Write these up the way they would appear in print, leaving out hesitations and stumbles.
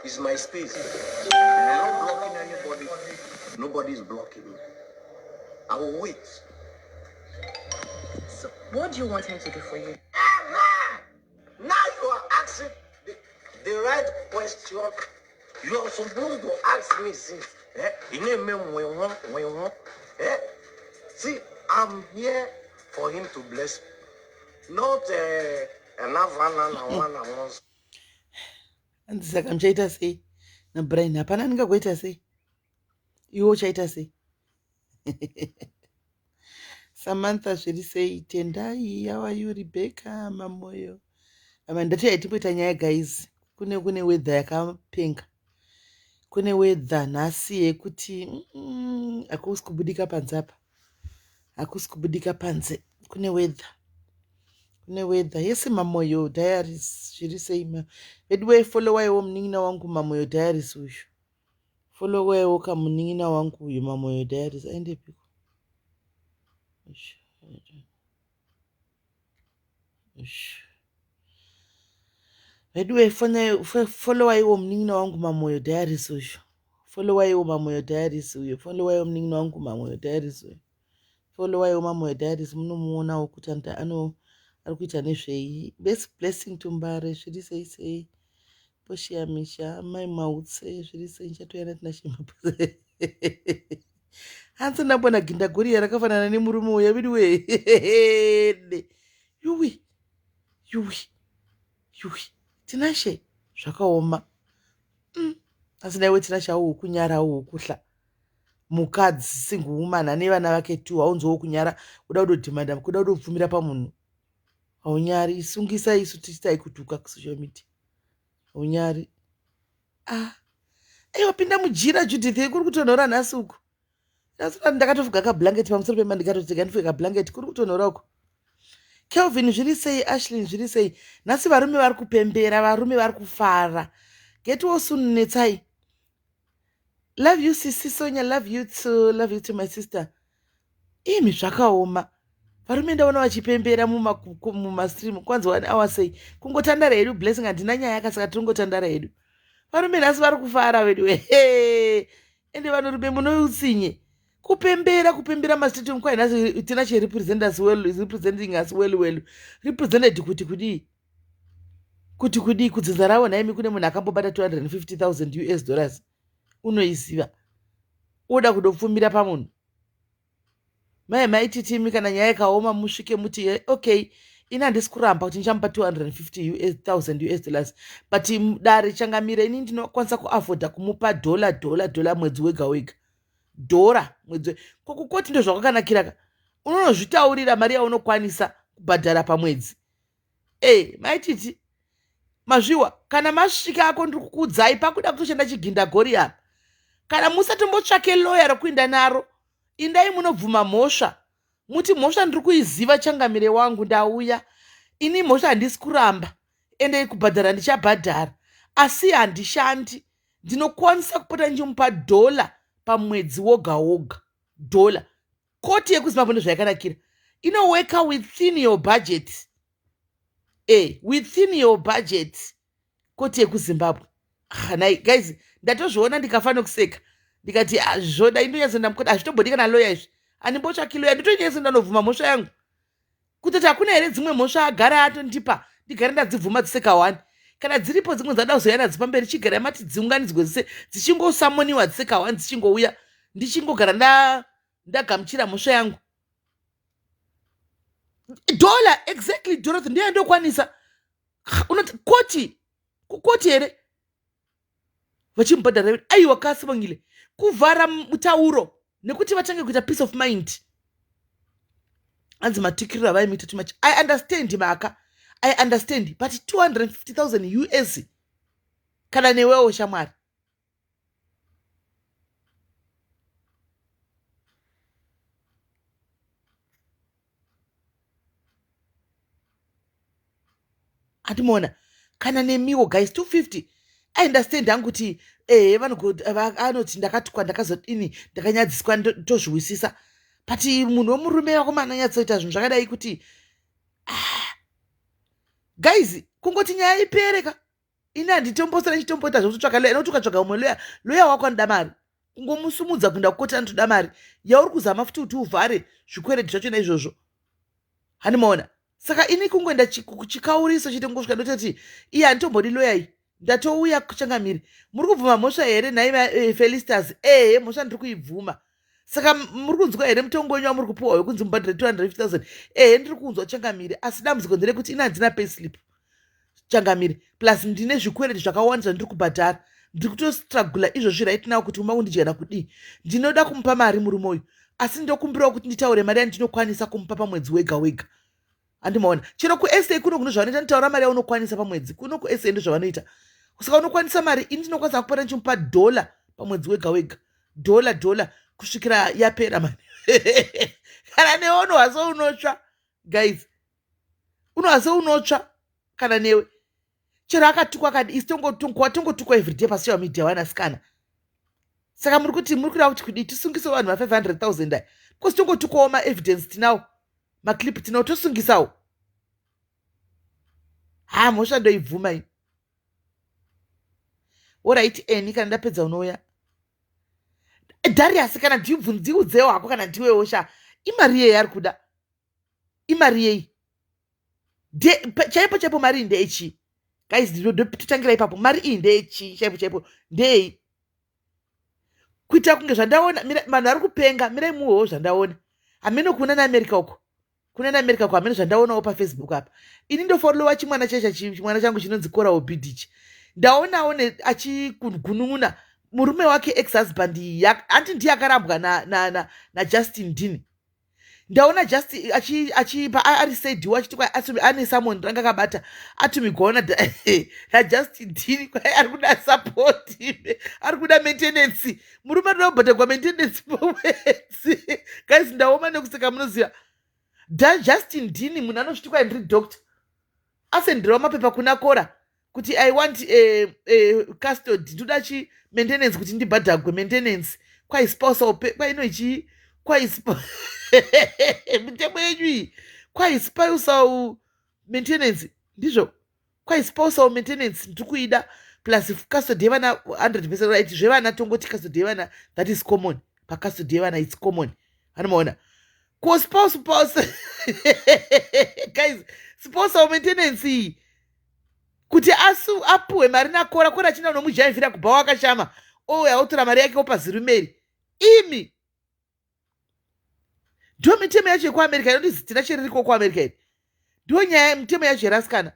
It's my space. I'm not blocking anybody. Nobody is blocking me. I will wait. So, what do you want him to do for you? Now you are asking the right question. You are supposed to ask me since. See, I'm here for him to bless me. Not another one. And saka mchaita sei na brain hapana ningakuita sei iwo chaita sei Samantha zviri sei tendai how are you Rebecca mamoyo ndati yaitipoita nyaya guys kune weather yakapenga kune weather nhasi yekuti hakusi kubudika panze apa hakusi kubudika panze kune weather yesi mamoyo diaries zviri sei edwe followaiwo munin'ina wangu mamoyo diaries uyu followaiwo kamunin'ina wangu uyu mamoyo diaries aende piko edwe followaiwo munin'ina wangu mamoyo diaries uyu followaiwo mamoyo diaries uyu followaiwo munin'ina wangu mamoyo diaries uyu followaiwo mamoyo diaries munomuonawo kuti ari kuita nezvei best blessing tumbare zviri sei poshiyamisha mai mautse zviri sei chatoyana tinashimapose hanzi ndambona gindagoriya rakafanana nemurume uya vidiwe yuwi tinashe zvakaoma asi naiwe tinashe auhu kunyara auhu kuhla mukadzi single woman ane vana vake 2 haunzowo kunyara kuda kudodhimanda kuda kudopfumira pamunhu haunyari sungisa isu tichitai kutuka kusocial media haunyari wapinda mujira Judith kuri kutonhora nhasi uku ndakatofuga kablanketi pamusoro pemba ndikatotega ndifuge kablanketi kuri kutonhora uku Kelvin zviri sei Ashley zviri sei nhasi varume vari kupembera varume vari kufara get well soon netsai love you sisi Sonia love you too my sister imi zvakaoma varume ndaona vachipembera mumastream kwanza 1 hour sei kungotandara hedu blessing handina nyaya yakasaka tingotandara hedu varume nhasi vari kufara vedu ende vanorume munoutsinye kupembera mastadium kwai nhasi tina representing us well represented kuti kudii kudzinza ravo naimi kune munhu akambobata 250,000 US dollars unoiziva oda kudopfumira pamunhu maititimi kana nyaya ikaoma musvike muti okay ini handisi kuramba kuti ndichamupa 250,000 US dollars but dare changamira ini ndinokwanisa kuafodha kumupa dola mwedzi wega dhora mwedzi kokukoti ndo zvakakanakira unonozvitaurira mari yaunokwanisa kubhadhara pamwedzi maititi mazviwa kana masvika ako ndiri kukudzai pakuda kutoshanda chigindagori apa kana musatombotsvake loya rokuinda naro indai munobvuma mhosva muti mhosva ndiri kuiziva changamire wangu ndauya ini mhosva handisi kuramba ende kubhadhara ndichabhadhara asi handishandi ndinokwanisa kupota ndichimupa dola pamwedzi woga dola koti yekuzimbabwe ndozvayakanakira inoweka within your budget within your budget koti yekuzimbabwe nai guys ndatozviona ndikafanira kuseka ndikati zvoda indonyatsoenda mukoti hazvitombodi kana loya izvi handimbotsvaki loya nditonyatso ndanovhuma mhosva yangu kutoti hakuna here dzimwe mhosva agara atondipa ndigare ndadzivhuma dziseka 1 kana dziripo dzimwe dzada kuzoya nadzo pamberi chigara mati dziunganidzwe dzise dzichingosamoniwa dziseka 1 dzichingouya ndichingogara ndagamuchira mhosva yangu dola exactly Dorothy ndiye ndokwanisa unoti kukoti here vachimubhadhara aiwa kasivongile kuvhara mutauro nekuti vatange kuita peace of mind hanzi matikiriro avaimita too much I understand maka I understand but 250,000 US kana newewo shamwari atimona kana nemiwo guys 250 I understand hangu kuti anoti ndakatukwa ndakazodini ndakanyadziswa ndozviwisisa but munhu womurume wako mananyatsoita zvinhu zvakadai kuti guys kungoti nyaya ipereka ini handitombosana chitombota zvokutsvaka loya nokuti ukatsvaga umwe loya wako anoda mari kungomusumudza kuenda kukoti anotoda mari yauri kuzama futi kuti uvhare zvikwereti zvachona izvozvo handimaona saka ini kungoenda chikauriso chete ngosvika ndototi iye handitombodi loya iyi ndatouya kuchangamiri muri kubvuma mhosva here nhai Felicitas mhosva ndiri kuibvuma saka muri kunzwa here mutongo wenyu wamuri kupiwa wekunzi mubhadhire 250,000 ndiri kunzwa changamiri asi dambudziko nderekuti ina handina payslip changamiri plus ndine zvikwereti zvakawanda zvandiri kubhadhara ndiri kutostragula izvozvi right now kuti uma kundidyana kudii ndinoda kumupa mari murume uyu asi ndokumbirawo kuti nditaure mari yandinokwanisa kumupa pamwedzi wega wega handimaona chero kusa kuno kuno zvavanoita nditaura mari yaunokwanisa pamwedzi kuno kusa ndo zvavanoita saka unokwanisa mari ini ndinokwanisa kupata ndichimupa $1 pamwedzi wega wega $1 kusvikira yapera mani kana newe unohwase unotsva guys unohwase unotsva kana newe chero akatukwa akadi isi watongotukwa everyday pasocial media wanasikana saka muri kuti muri kuda kuti kudii tisungise vanhu va500,000 aya because tongotukwawo maevidence tinawo maclip tinawo tosungisawo mhosva ndoibvuma ini oright ani kana ndapedza unouya Darius kana ndiudzewo hako kana ndiwewo sha imari yei ari kuda imari yei chaipo mari ndechi guys totangira ipapo mari iyi ndechi chaipo ndei kuita kunge zvandaona vanhu ari kupenga mirai muwewo zvandaona hamene kuna naamerica uko hamene zvandaonawo pafacebook apa ini ndofolowa chimwana chimwana changu chinonzi Cora Obidichi ndaonawo achigunun'una murume wake ex-husband anti ndiye akarambwa naJustin Dean ndaona achipa ari saidiwo achiti ane samoni ranga akabata atumigwaona naJustin Dean kwai ari kuda support ari kuda maintenance murume anobhadhagwa maintenance pomwedzi guys ndaoma nekuseka munoziva Justin Dean munhu anosviti kwai ndiri doctor asendirawo mapepa kuna Cora kuti I want custody ndoda maintenance kuti ndibhadhagwe maintenance kwai spousal kwainoichi kwai mitemo yenyu iyi kwai spousal maintenance ndizvo kwai spousal maintenance ndikuida plus custody yevana 100% right zvevana tongoti custody yevana that is common pacustody yevana it's common anomaona ko spouse guys spousal maintenance iyi kuti apuwe mari nakora china unomujaivhira kubva wakashama autora mari yake opazirumeri imi ndo mitemo yacho yekuamerica inondizi tina chiririko kuamerica ini ndo nyaya mitemo yacho yerasikana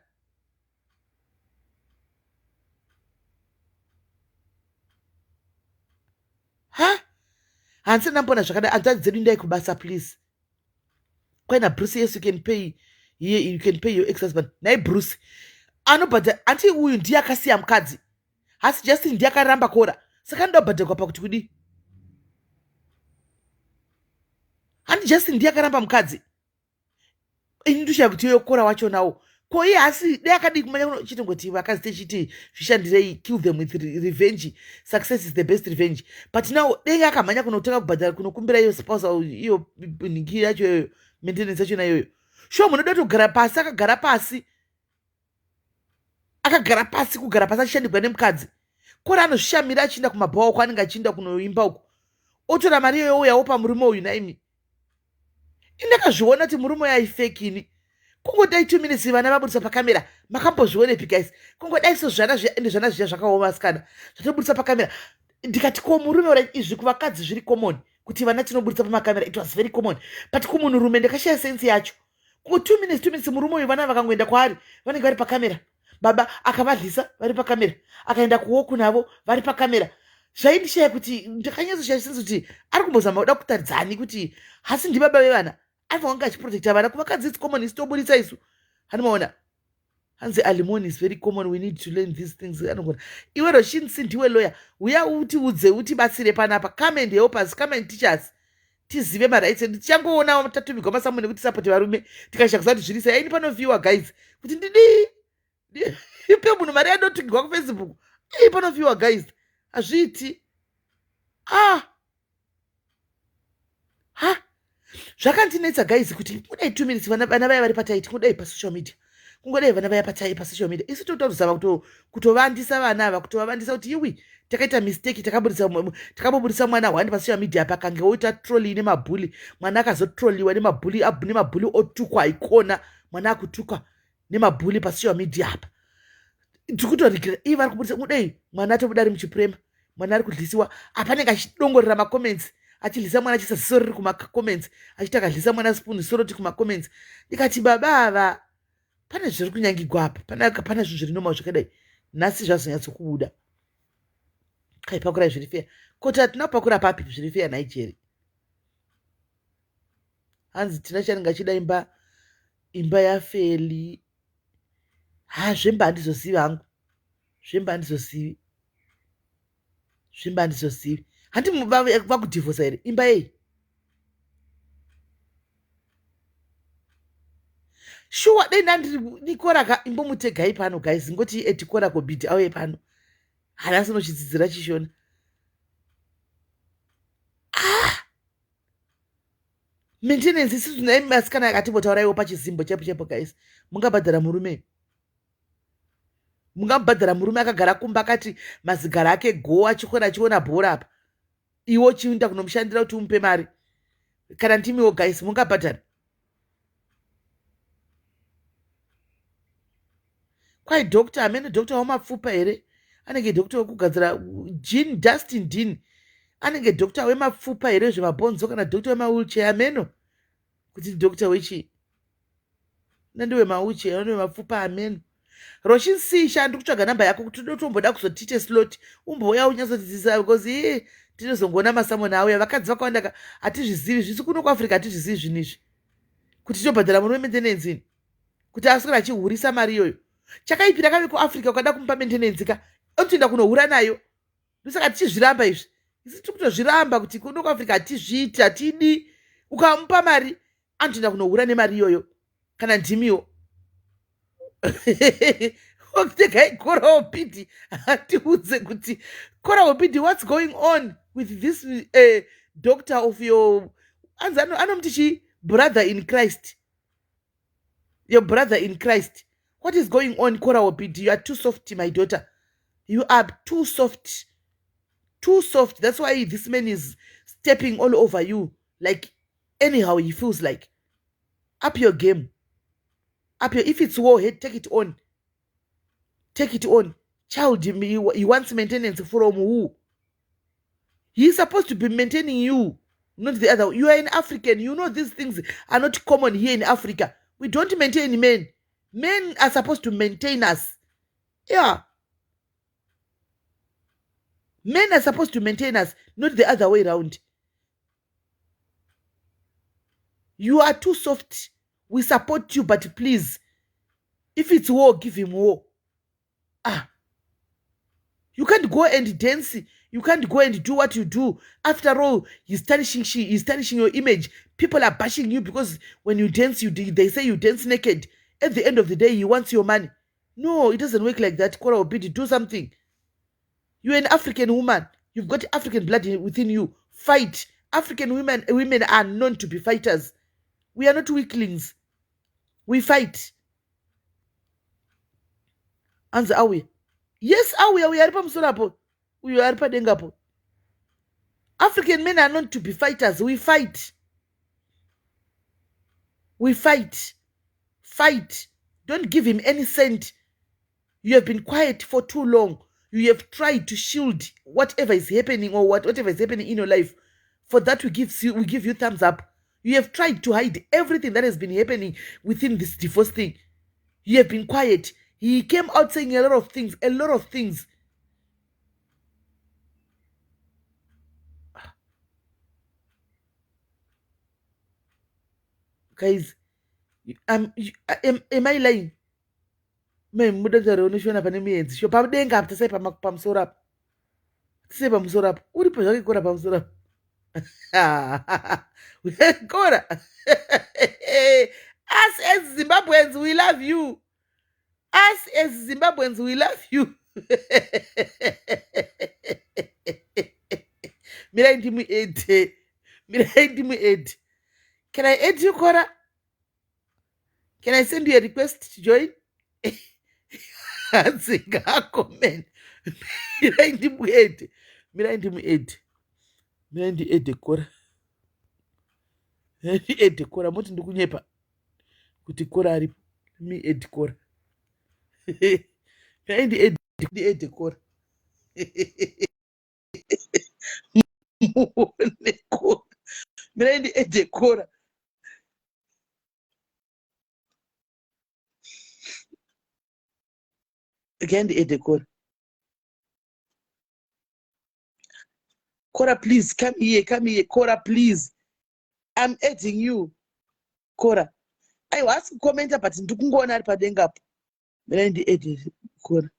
handisi ndambona zvakadai hanzvadzi dzedu ndai kubasa please kwaina Bruce yes you can pay your ex-husband nai Bruce anobhadha anti uyu ndiye akasiya mukadzi asi Justin ndiye akaramba Cora saka ndobhadhagwa pakuti kudii handi Justin ndiye akaramba mukadzi ini ndoshaya kuti iyo Cora wachonawo ko iye asi dai akadii kumanya chitongoti vakadzi techiti zvishandirei kill them with revenge success is the best revenge but now dai akamhanya kunotanga kubhadhara kunokumbira iyo spousal iyo nhingi yacho iyoyo maintenance yachona iyoyo sure munoda kutogara pasi akagara pasi kugara pasi achishandirwa nemukadzi Cora anozvishamira achienda kumabhawa uko anenge achienda kunoimba uko otora mari iyoyo ouyawo pamurume uyu naimi indakazviona kuti murume uyu aifeki ini kungodai 2 minutes vana vabudisa pakamera makambozvionepi guys kungodai zvana zviya zvakaoma sikana zvatobudisa pakamera ndikati ko murume ura izvi kuvakadzi zviri common kuti vana tinobudisa pamakamera it was very common but kumunhurume ndakashaya sensi yacho ko 2 minutes murume uyu vana vakangoenda kwaari vanenge vari pakamera baba akavadlisa vari pakamera akaenda kuwoku navo vari pakamera zvaindishaya kuti ndakanyazoshaya sensi kuti ari kumbozama kuda kutaridzani kuti hasi ndibaba vevana aiva wanga achiprotecta vana kuvakadzi it's common isitobudisa isu hanimaona hanzi alimony is very common we need to learn these things anogona iwe roshinsi ndiwe lawyer uya utibatsire panapa come and help us come and teach us tizive marights edu tichangoona tatumigwa masamu nekuti sapoti varume tikashaya kuziva kuti zvirisa yaini panovhiyiwa guys kuti ndidii ipe munhu mari yandotukirwa kufacebook panovhiyiwa guys hazviiti zvakandinetsa guys kuti kudai 2 minutes vana vaya vari pataiti kudai pasocial media kungodai vana vaya patai pasocial media isu totozama kutovandisa vana ava kutovavandisa kuti iwi takaita mistake takambobudisa mwana hwandi pasocial media pakange woita troli nemabhuli mwana akazotroliwa nemabhuli otukwa ikona mwana akutukwa nemabhuli pasocial media apa tikutorigira ivi vari kubudisa kudai mwana atobuda ari muchipurema mwana ari kudlisiwa apanenge achidongorera macomments achidlisa mwana achisa ziso riri kumacomments achiti akadlisa mwana spuni soro ti kumacomments ndikati baba ava pane zviri kunyangigwa apa pana zvinhu zviri nomao zvakadai nhasi zvazonyatsokubuda kaipakurai zviri feya kuti hatina kupakura papi zviri feya naijeri hanzi tina chanenge achida imba yafeli zvemba handizozivi hangu zvemba handizozivi handi vakudhivhosa here imba yei shuwa dei ndandikora imbomutegai pano guys ngoti etikora kobhidhi auye pano hana sinochidzidzira chishona maintenance isi tunai masikana akatibotauraiwo pachizimbo chepo guys mungabhadhara murume akagara kumba akati mazigara ake go achikora achiona bhora apa iwo chienda kunomushandira kuti umupe mari kana ndimiwo guys mungabhadhara kwai dokta amene dokta wamapfupa here anenge dokta wekugadzira jean dustin dean anenge dokta wemapfupa here zvemabhonzo kana dokta wemawheelchair ameno kuti dokta wechi nandiwemawheelchair anowemapfupa ameno roshinsisha ndikutsvaga namba yako kuti totomboda kuzotite slot umbouya unyatsotidzisa because tinozongona masamoni auya vakadzi vakawanda hatizvizivi zvisi kuno kuafrica hatizvizivi zvinizvi kuti tobhadhara muno wemaintenance kuti aswera achihurisa mari iyoyo chakaipira kave kuafrica ukada kumupa maintenance ka otoenda kunohura nayo ndosaka tichizviramba izvi isi tiri kutozviramba kuti kuno kuafrica hatizviiti hatidi ukamupa mari anotoenda kunohura nemari iyoyo kana ndimiwo otegai kora opidi hatiudze kuti kora opidi what's going on with this doctor of your anomuti chi brother in Christ, your brother in Christ. What is going on, Kora Opidi? You are too soft, my daughter. You are too soft. Too soft. That's why this man is stepping all over you. Like, anyhow he feels like. Up your game. If it's warhead, take it on. Take it on. Child, he wants maintenance from who? He's supposed to be maintaining you, not the other. You are an African. You know these things are not common here in Africa. We don't maintain men. Men are supposed to maintain us. Yeah. Men are supposed to maintain us, not the other way around. You are too soft. We support you, but please, if it's war, give him war. You can't go and dance. You can't go and do what you do. After all, he's tarnishing your image. People are bashing you because when you dance, they say you dance naked. At the end of the day, he wants your money. No, it doesn't work like that. Kora Opidi, do something. You're an African woman. You've got African blood within you. Fight. African women are known to be fighters. We are not weaklings. We fight. Anza awe. Yes, awe. We are pamusolapo. We are padengapo. African men are known to be fighters. We fight. We fight. Fight. Don't give him any cent. You have been quiet for too long. You have tried to shield whatever is happening or whatever is happening in your life. For that, we give you thumbs up. You have tried to hide everything that has been happening within this divorce thing. You have been quiet. He came out saying a lot of things. A lot of things. Guys, am I lying? Mudazaronishona pane miedzi sho padenga apa tasai pamusoro apa tisai pamusoro apa uripo zvakakora pamusoro apa kora us as Zimbabweans we love you. Us as Zimbabweans we love you. Mirai ndimu aid. Can I aid you, Kora? Can I send you a request to join? hanzi ngaakomene. Mirai ndimuedhe. Mirai ndimuedhe. Mirai ndiedhe Kora. Mirai ndiedhe Kora. Muti ndikunyepa kuti Kora aripo. Miedhe Kora. Mirai ndiedhe Kora. Muone Kora. Mirai ndiedhe Kora. Mirai ndiedhe Kora. Kora, please, come here, come here. Kora, please. I'm adding you. Kora. I was commenting, but ndikungoona ari padenga apo. Mirai ndiedhe Kora.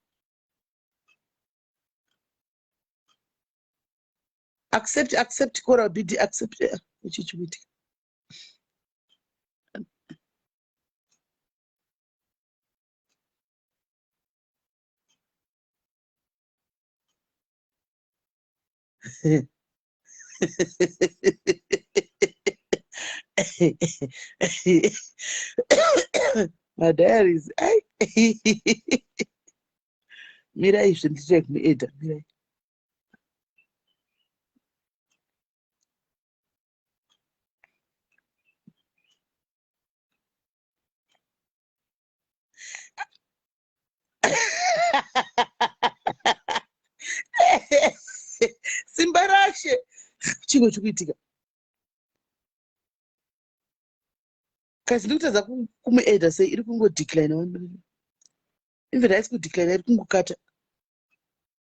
Accept Kora BD, accept. Uchichikuitika. My diaries. Mirai zvenditire kumuedha. Mirai. Simba rashe. Chingo chikuitika. Kasi ndikutadza kumuedha sei iri kungodecline 1 minute. Even haisi kudecline iri kungokata.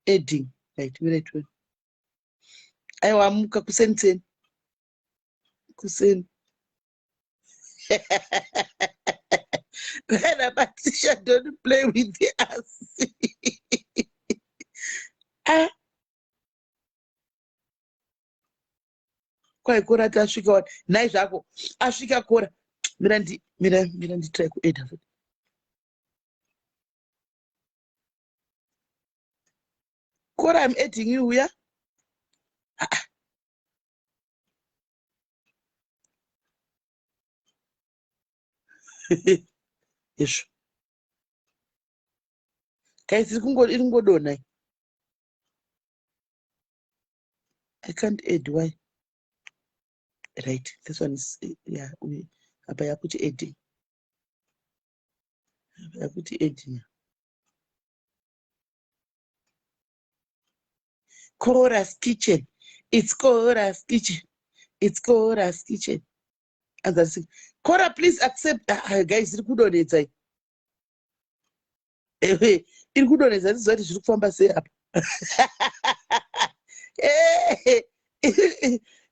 Adding. Right, mirai tuone. Aiwa amuka kuseni. Kuseni. Patricia, don't play with us. Kwai Kora tasvika wani. Nhai zvako. Asvika Kora. Mira nditry kuedha futi. Kora, I'm adding you here. Yes. Guys, iri kungodonha. I can't add. Why? Right. This one is, yeah. Apa yakuti adding. Yakuti adding. Kora's kitchen. It's Kora's kitchen. It's Kora's kitchen. And that's it. Kora, please accept. Guys, iri kudonhedza. Iri kudonhedza ndizoti zviri kufamba sei apa.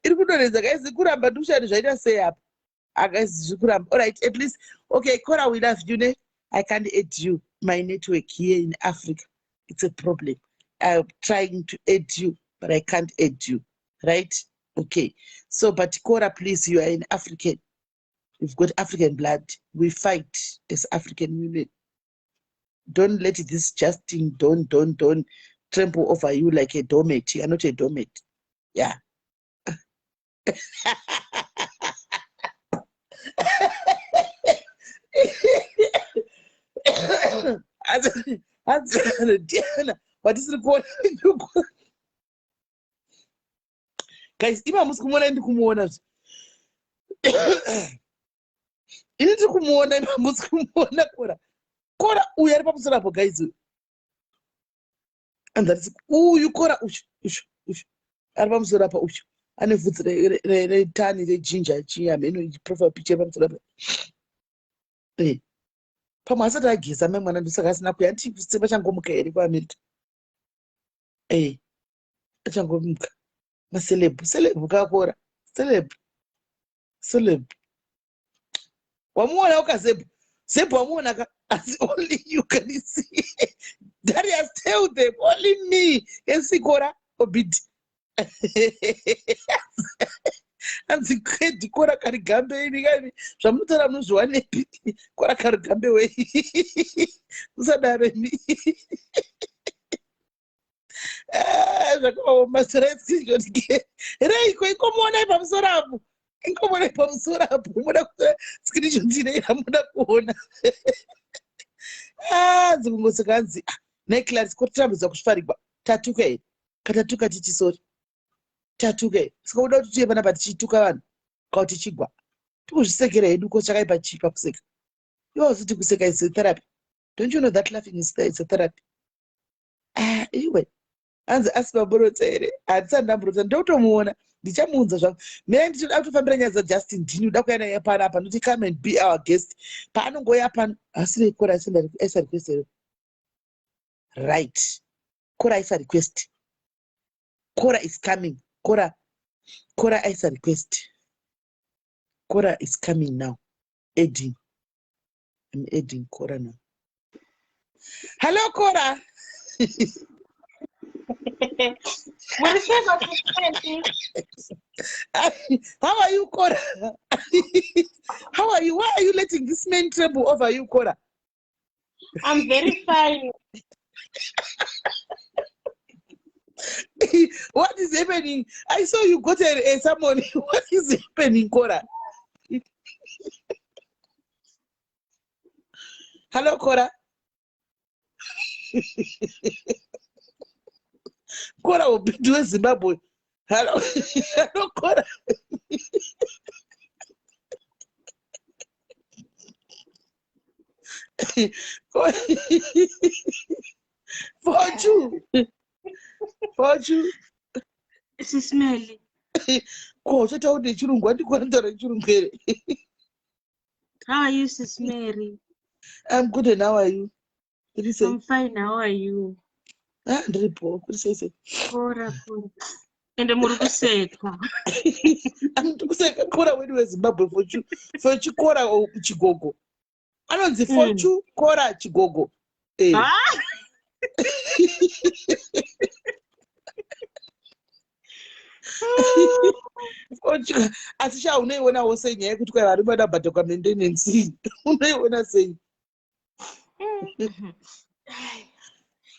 Iri kudonhedza guys, kuramba ndikushani zvaita sei apa. Guys, zviri kuramba. All right, at least. Okay, Kora, we love you. Ne? I can't add you. My network here in Africa, it's a problem. I'm trying to add you, but I can't add you. Right? Okay. So, but Kora, please, you are an African. You've got African blood. We fight as African women. Don't let this Justin don't trample over you like a doormat. You are not a doormat. Yeah. What is the guys? Ima musikumuona ndikumuona. Ini ndikumuona ima musikumuona Kora. Kora uyu ari pamusoro apo guys. And that is uyu Kora uyu ari pamusoro apo uyu. Ane vhudzi retani rejinja chiyameno profile picture pamusoro apo. Pamwe asati ageza mwana ndosaka asina kuya nditi vachangomuka here kuAmerica. Vachangomuka. Maceleb kakora. Celeb. Wamuona ukaZeb. Zeb wamuona ka. As only you can see. Darius tell them only me. Kora obid. Anzi kwedi Kora karigambe ini kani zvamutora munozviwane piti Kora karigambe we usadare ni zvakaoma screenshot rei koikomuona pamusoro apo inkomuona pamusoro apo muda kutora screenshot ine yamuda kuona dzikungoseka hanzi neclas kotirambidzwa kusvifarigwa tatuka here katatuka tichisori tatuka here saka uda kuti tuye panapa tichituka vanhu kao tichigwa tikuzvisekera hedu ko chakaipa chipa kuseka iwo ziti kuseka is a therapy. Don't you know that laughing is a therapy? Iwe hanzi asipaborotsa here hatisandamborotsa ndotomuona ndichamuunza zvangu mene ndichida kutofambira nyaya dzajustin dini uda kuya naye panapa noti come and be our guest paanongoya pano asi rekora aisa request here right kora aisa request kora is coming kora aisa request kora is coming now adding I'm adding kora now. Hello kora. How are you, Cora? How are you? Why are you letting this man tremble over you, Cora? I'm very fine. What is happening? I saw you got someone. What is happening, Cora? Hello, Cora. Cora will be doing Zimbabwe. Hello, hello, Cora. For you. SIS MELLY. How How are you, SIS MELLY? I'm good, and how are you? I'm fine. How are you? Kora. And I'm Muruguseka. I'm to say Kora when was Zimbabwe for you Kora or Chigogo. I don't see for you Kora Chigogo. Asisha unaiona wose nyaya kuti kwa vari madabhadha kwa maintenance unaiona sei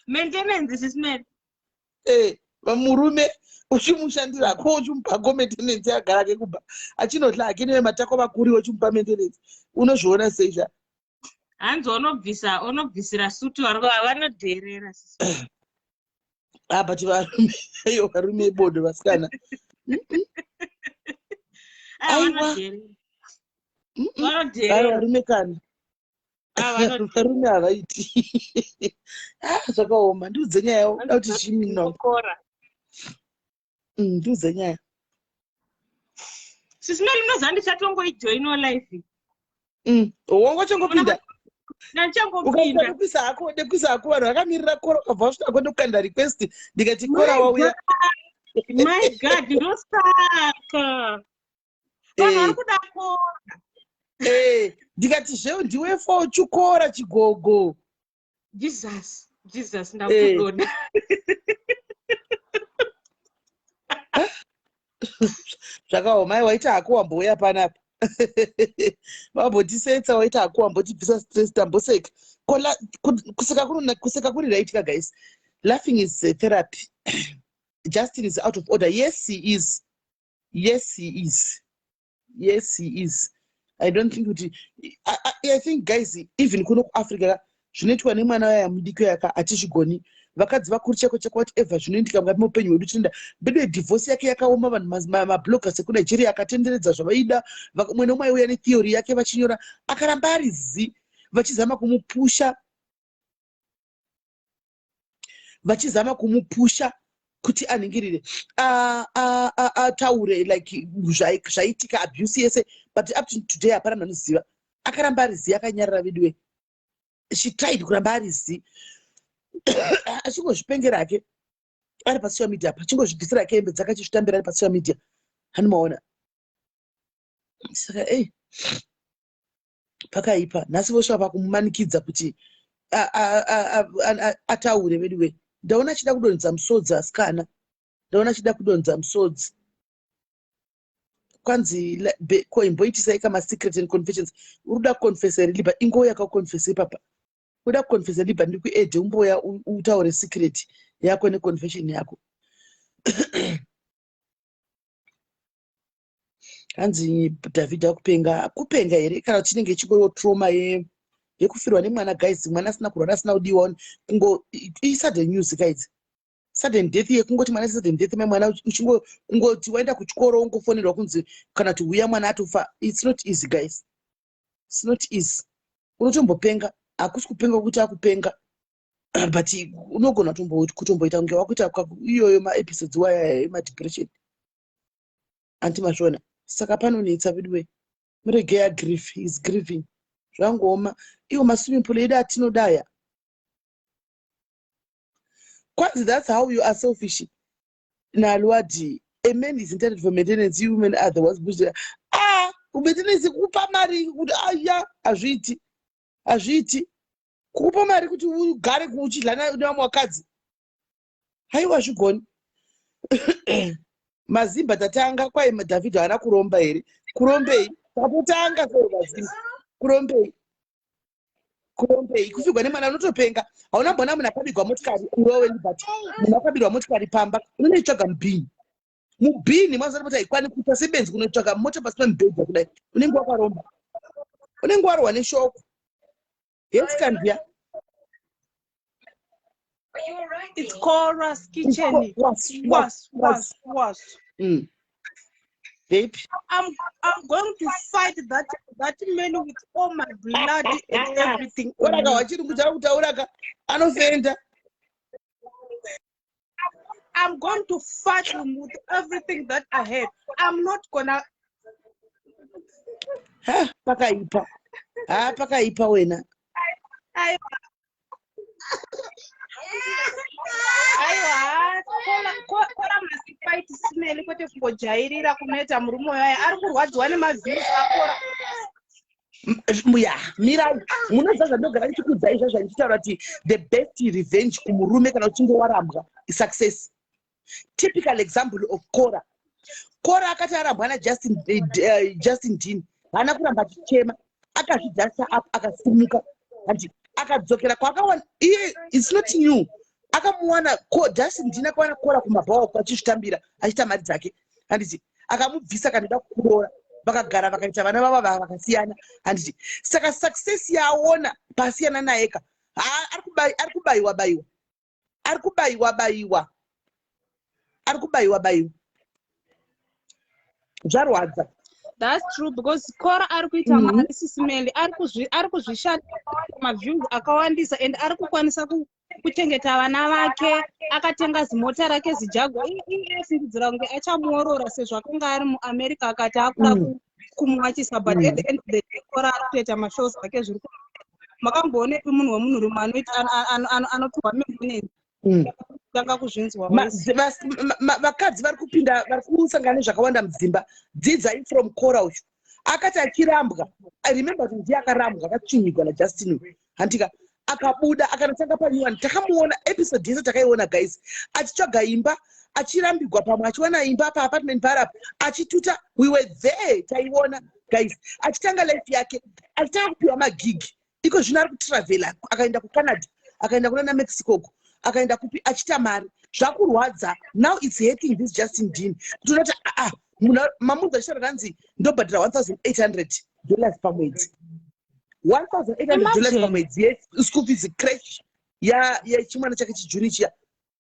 maintenance SIS MELLY murume uchimushandira ko uchimupako maintenance agara ke kuba achinotla akine matako makuru uchimupa maintenance unozviona sei sha hanzi unobvisira suti vanodherera but varume iyo varume bodo vasikana vanodherera varume kana varume havaiti zvakaoma ndiudze nyaya uda kuti chimino ndiudze nyaya SIS MELLY unoziva ndichatongoijoinawo live wangachongopinda ndachangopinda ndekuisa hako vanhu vakamirira kora ukabva vasvika kwende kukanda request ndikati kora wauya my god ndosaka vanhu vari kuda kora ndikati zveo ndiwe for chikora chigogo jesus ndakudoda zvakaoma mai waita hako wambouya panapa vambotisetsa waita hako wambotibvisa stress tamboseka kuseka kuri raitika guys. Laughing is a therapy. Justin is out of order. Yes he is. I don't think I think guys even kuno kuAfrica zvinoitwa nemwana waya mudiki yaka atizvigoni vakadzi vakuru cheko whatever zvinoitika mukati muupenyu hwedu tinda bedo divorce yake yakaoma vanhu mabloggers ekuNigeria akatenderedza zvavaida mwe nomwe aiuya netheory yake vachinyora akaramba ari zi vachizama kumupusha kuti aningirire ataure like zvaitika abuse yese but up to today hapana munhu anoziva akaramba ari zi akanyarara vidiwe she tried kuramba ari zi achingozvipengera ake ari pasocial media pachingozvibvisira ake hembe dzakachizvitambira ari pasocial media hanimaona saka pakaipa nhasi vosvika pakumumanikidza kuti ataure vediwe ndaona achida kudonza musodzi asikana ndaona achida kudonza musodzi kwanzi koimboitisai kama secret and confessions uruda kuconfessa liba ingoya kakonfessa ipapa uda kuconfessa liba ndiri kuedhe umboya utaure secret yako neconfession yako hanzi David akupenga here kana chinenge chingoro trauma yekufirwa nemwana guys, mwana asina kurwara asina kudiwa kungo sudden news guys, sudden death yekungoti mwana sudden death mwana uchingo kungoti waenda kuchikoro ungofonerwa kunzi kana kuti uya mwana atofa. It's not easy guys, it's not easy. Unotombopenga, akusi kupenga kuti akupenga but unogona kutomboita kunge wakuita iyoyo maepisodes waya emadepression antimazvona. Saka panonetsa vidwe muregeya grief is grieving zvangooma. Iwo maswimming pool edu atinodaya kwanzi. That's how you are selfish. Nalwadi, a man is intended for maintenance, you women are the ones pushing. Maintenance kupa mari kuti aya azviti kupa mari kuti ugare kuchidlana nevamwe vakadzi. Haiwa zvigoni. Mazimba tatanga kwai David haana kuromba here. Kurombei tatotanga sei mazimba kurombei kufigwa nemwana unotopenga. Hauna mbona munhu akabirwa motikari urowe ndibati munhu akabirwa motikari pamba unoitsvaga mubhini mazana kuti haikwani kuita sebenzi kunotsvaga mota pasi pemubhedha kudai unenge wakaromba unenge warwa neshoko. Yes kandia It's Cora's kitchen. Was. Babe, I'm going to fight that man with all my blood and everything. Oraka wachiri kutaura kutauraka anofenda. I'm going to fight him with everything that I have. I'm not gonna. Pakaipa. Pakaipa wena. Kora must fight Smelly kwete kungojairira kunoita murume waye ari kurwadziwa nemavhiri akora. Muya mirai munoziva zvandogara ndichikuudzai izvozvo ndichitaura kuti the best revenge kumurume kana uchinge warambwa is success. Typical example of Kora akati arambwa naJustin Dean haana kuramba achichema, akazvidhasa akasimuka andi akadzokera kwaakawana iye. It's not new. Akamuwana Justin Dean akawana Kora kumabhawa achizvitambira achiita mari dzake handiti akamubvisa kanoda kuroora vakagara vakaita vana vava vakasiyana handiti. Saka success yaona pasiyana nayeka ari kubayiwa zvarwadza. That's true because Kora ari kuita mari Smelly ari kuzvishanda maviews akawandisa and ari kukwanisa kuchengeta vana vake. Akatenga zimota rake zijagwa ifungidzira kunge achamuorora sezvo akanga ari muAmerica akati akuda kumwachisa but at the end of the day Kora ari kutoita mashows ake zviri makamboone munhu wemunhurume anotorwa membenezi tanga kuzvinzwa. Vakadzi vari kupinda vari kusangana nezvakawanda mudzimba. Dzidzai from Kora uyu akati achirambwa. I remember kuti ndiye akarambwa akachinyigwa naJustin handika akabuda akanotanga panyuwani. Takamuona episode yese takaiona guys achitsvaga imba achirambigwa pamwe achiwana imba paapartment parap achituta. We were there taiona guys achitanga life yake achitanga kupiwa magigi iko zvino ari kutravela akaenda kuCanada akaenda kuna Mexico akaenda kupi achita mari zvakurwadza. Now it's hating this Justin Dean kutonati mamunhu achitaura kanzi ndobhadhira $1,800 pamwedzi. $1,800 pamwedzi school fees crash yechimwana chake chijuni chiya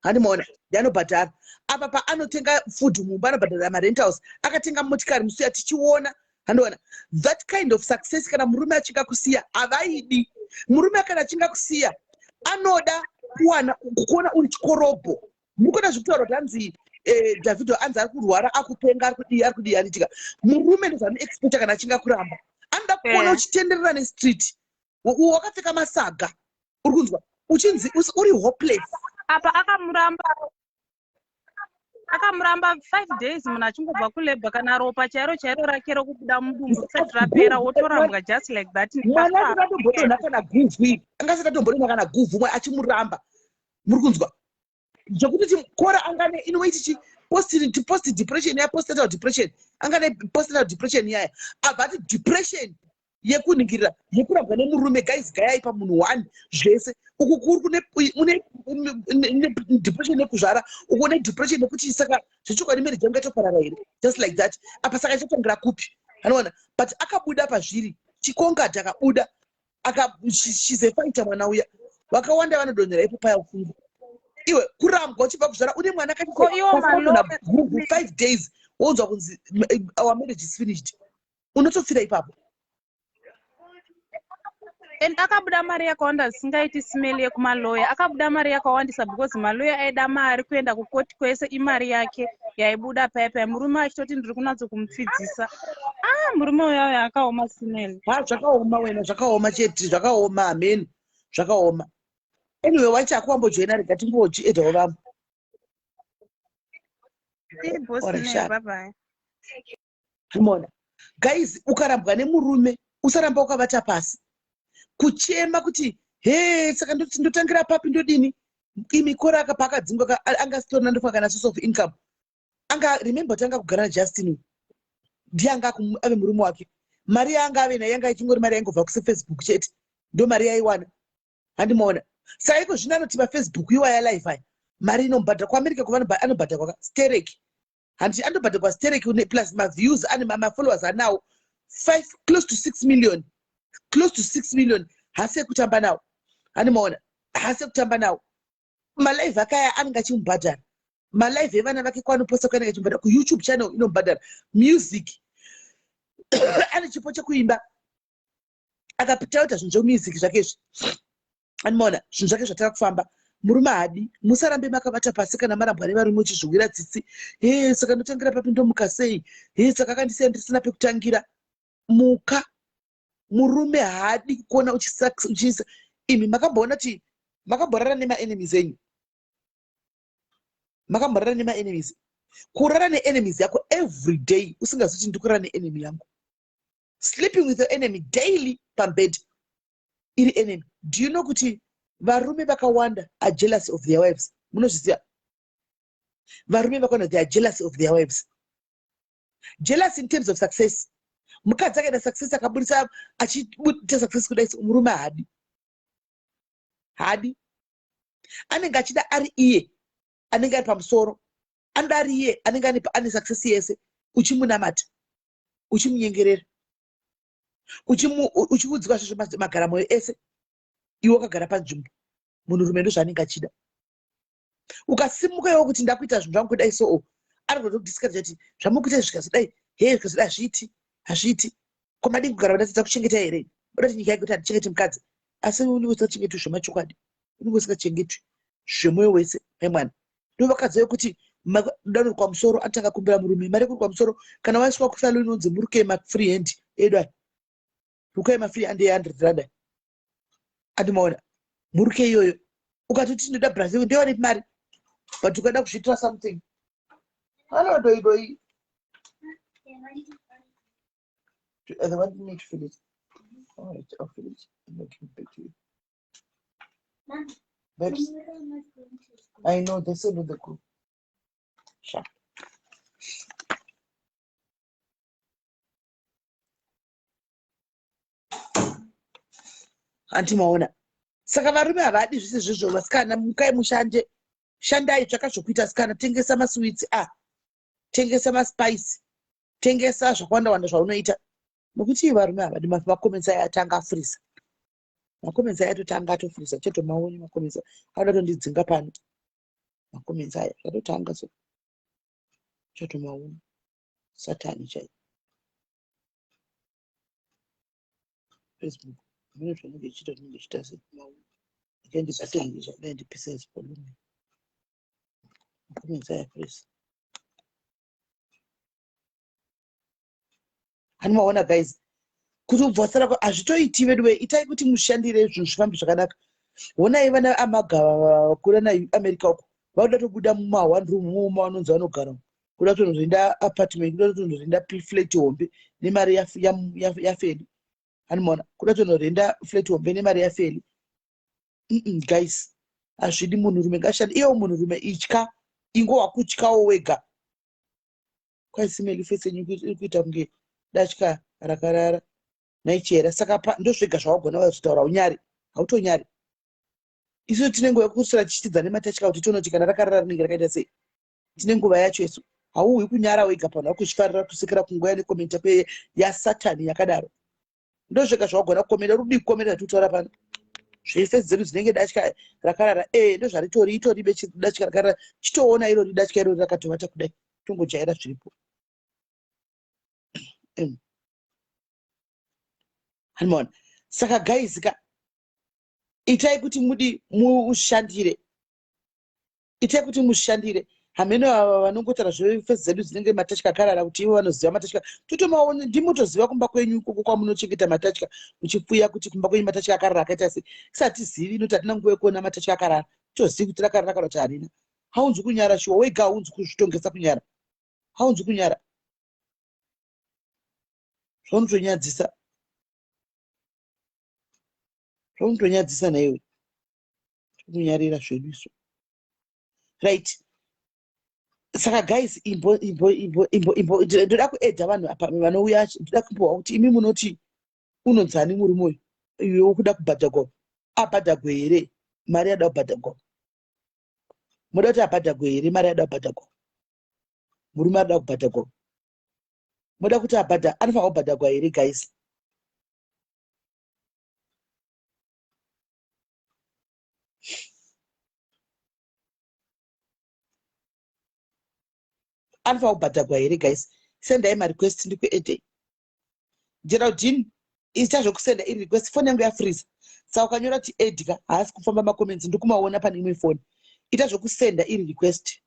handimaona yanobhadhara apa paanotenga food mumba anobhadhara marentals akatenga motikari musuya tichiona handiona. That kind of success kana murume achinga kusiya havaidi. Murume kana achinga kusiya anoda kuona uri chikorobho. Mukona zvekutaura kuti hanzi Davido anzi ari kurwara akupenga ari kudii anitika. Murume ndozvaanoexpecta kana achinga kuramba anoda kuona uchitenderera nestreet wakapfeka masaga uri kunzwa uchinzi uri hopeless. Apa akamuramba 5 days munhu achingobva kulebha kana ropa chairo rake rokubuda mudumbu risati rapera wotorambwa just like that. Mwana asingatombodonha kana guvhu angasingatombodonha kana guvhu mwe achimuramba muri kunzwa zvekuti Kora angane inoiti post depression postnatal depression angane postnatal depression yaya abati depression yekuningirira yekurambwa nemurume guys gayai pamunhu 1 zvese uku kuri une depression yekuzvara uku une depression yekuti saka zvichokwadi marriage yangu yatoparara here just like that. Apa saka ichatangira kupi anoona but akabuda pazviri chikonga takabuda she's a fighter mwana uya. Vakawanda vanodonhera ipo paya ufungu. Iwe kurambwa uchibva kuzvara une mwana Ko iwo na malome Google 5 days wonzwa kunzi our marriage is finished. Unotofira ipapo. and akabuda mari yakawanda zisingaiti smell yekumaloya. Akabuda mari yakawandisa because maloya aida mari kuenda kukoti kwese imari yake yaibuda paya murume achitoti ndiri kunatso kumupfidzisa. Murume uyo akaoma smell. Zvakaoma wena zvakaoma chete zvakaoma amen zvakaoma. Anyway wacha kuambojoina rega timbochi edho vamwe. Bye bye. Mona. Guys, ukarambwa nemurume, usaramba ukavata pasi. Kuchema kuti, hey, saka ndotangira papi ndodini. Imikora akapaka dzingwa angasitorana ndofa kana source of income. Remember tanga kugara na Justin. Ndianga ave murume wake. Mari yanga ave na yanga ichingori mari yangobva ku Facebook chete. Ndo mari yaiwana. Handimona. Saiko zvinanoti pa Facebook IYI live aya. Mari inombhadha kwa America kuva anobhadha kwa stereki. Handi anobhadha kwa stereki plus my views and my followers are now close to 6 million. Close to 6 million. Hase kutamba nawo. Handimona. Hase kutamba nawo. Ma live akaya anga chimbhadhara. Ma live evana vake kwanoposta kana chimbhadhara ku YouTube channel inombhadhara. Music. Ane chipo chekuimba. Akapita uta zvinjo music zvakezvi. Handimona. Zvinhu zvake zvataka kufamba. Murume hadi musarambe makavata pasi kana marambwa nevarume uchizvowira tsitsi. Saka ndotangira papi ndomuka sei. Saka akandisiya ndisina pekutangira. Muka. Murume hadi kuona uchisa. Imi makamboona kuti makamborara nema enemies enyu. Makamborara nema enemies. Kurara ne enemies yako every day usingazuti ndikurara ne enemy yangu. Sleeping with your enemy daily pambed. Iri enemy. Do you know kuti varume vakawanda are jealous of their wives? Munozviziva? Varume vakawanda they are jealous of their wives. Jealous in terms of success. Mukadzi akaita success akaburisa achiita success kudai murume hadi. Hadi. Anenge achida ari iye. Anenge ari pamusoro. Anda ari iye anenge ane success yese. Uchimunamata. Uchimunyengerera. Uchiudzwa zveshe magaramo ese. Iwe wakagara panzvimbo. Munhurume ndozvaanenge achida. Ukasimuka iwe kuti ndakuita zvinhu zvangu kudai so arikuda kudiscuss kuti zvamukuita zvikazodai zvikazodai hazviiti. Ko madingi kugara vadatidza kuchengeta here. Udati nyika yekuti hatichengeti mukadzi. Asi unenge usingachengeti zvemachokwadi. Unenge usingachengeti zvemwoyo wese hemwana. Ndivo vakadzi vekuti danho kwa musoro atanga kumbira murume. Mari kuri kwa musoro kana waiswa kusalo inonzi muruke free hand. Edwa. Ruke free hand ye$100. Adimaona. Muruke iyoyo. Ukatoti ndoda Brazil ndione mari. But ukada kuzvitira something. Hello doi. I want me to finish. All right, I'll finish. I'm not giving back to you. Babes, I know they said the group. Sure. Antimaona. Saka varume havadi zvese zvizvo vasikana mukai mushande. Shandai zvakazvokuita sikana tengesa masweets tengesa maspice. Tengesa zvakawanda zvaunoita. Nokuti varume havadi makomenzi aya atanga afurisa. Makomenzi aya atotanga atofurisa cheto maoni makomenzi. Anoda kundidzinga pano. Makomenzi aya atotanga so. Cheto maoni. Satani chai. Facebook. Mimi tunenge chito tunenge chitase maoni. Kendi patengisha ndi pieces volume. Makomenzi aya afurisa. Hanimaona guys. Kuti ubvasara azvitoiti vedwe itai kuti mushandire zvinhu zvifambi zvakanaka. Honai vana amagava kura na America uko. Vauda tobuda muma one room muma vanonzi vanogara. Kuda tonozoenda apartment, kuda tonozoenda flat hombe nemari yafeli. Hanimaona kuda tonozoenda flat hombe nemari yafeli. Guys, azvidi munhurume ngashande. Iyo munhurume itya ingo wakutyawo wega. Kwai simeli fese iri kuita kunge datya rakarara. Naichera saka ndozvega zvawagona wazvitaura unyari hautonyari. Isu tine nguva yekusura tichitidza nematachika kuti tonoti kana rakarara rinenge rakaita sei. Tine nguva yacho isu hauwi kunyara wega pano kuchifarira kusikira kunguya nekomenta pe yasatani yakadaro. ndozvega zvawagona kukomera rudi kukomera tutora pano zvefesi dzedu dzinenge datya rakarara ndozvaritori itori datya rakarara chitoona irori datya irori rakatovata kudai tongojaira zviripo hanimona saka gaizika itai kuti mushandire hameno ava vanongotara zvefesi dzedu dzinenge matatya akarara kuti ivo vanoziva matatya totomaone ndimotoziva kumba kwenyu ikoko kwamunochengeta matatya muchipfuya kuti kumba kwenyu matatya akarara akaita sei tisatizivi inoti hatina nguva yekuona matatya akarara tozivi kuti rakarara kana kuti harina haunzwi kunyara shuwa wega haunzwi kuzvitongesa kunyara haunzwi kunyara zvaunotonyadzisa naiwe kunyarira zvedu izvo right. Saka guys ndoda kuedha vanhu apa vanouya ndoda kumbowa kuti imi munoti unonzani muri moyo iwe ukuda kubhadhagwa abhadhagwe here mari yada kubhadhagwa muda kuti abhadhagwe here mari yada kubhadhagwa murume ada kubhadhagwa muda kuti anofanira kubhadhagwa here guys anofanira kubhadhagwa here guys sendai marequest ndikuedhei Geraldine ita zvokusenda iri request foni yangu yafreeze saka ukanyora kuti edgar haasi kufamba macomments ndikumaona pane imwe foni ita zvokusenda iri request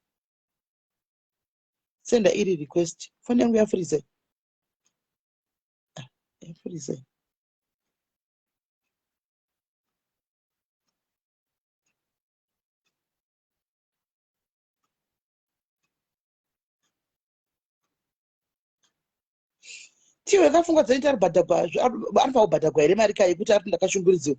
senda iri request foni yangu yafreeze yafreeze tiwe kafunga dzaita ari bhadhagwa anofanira kubhadhagwa here mari kai kuti ari ndakashunguridziwa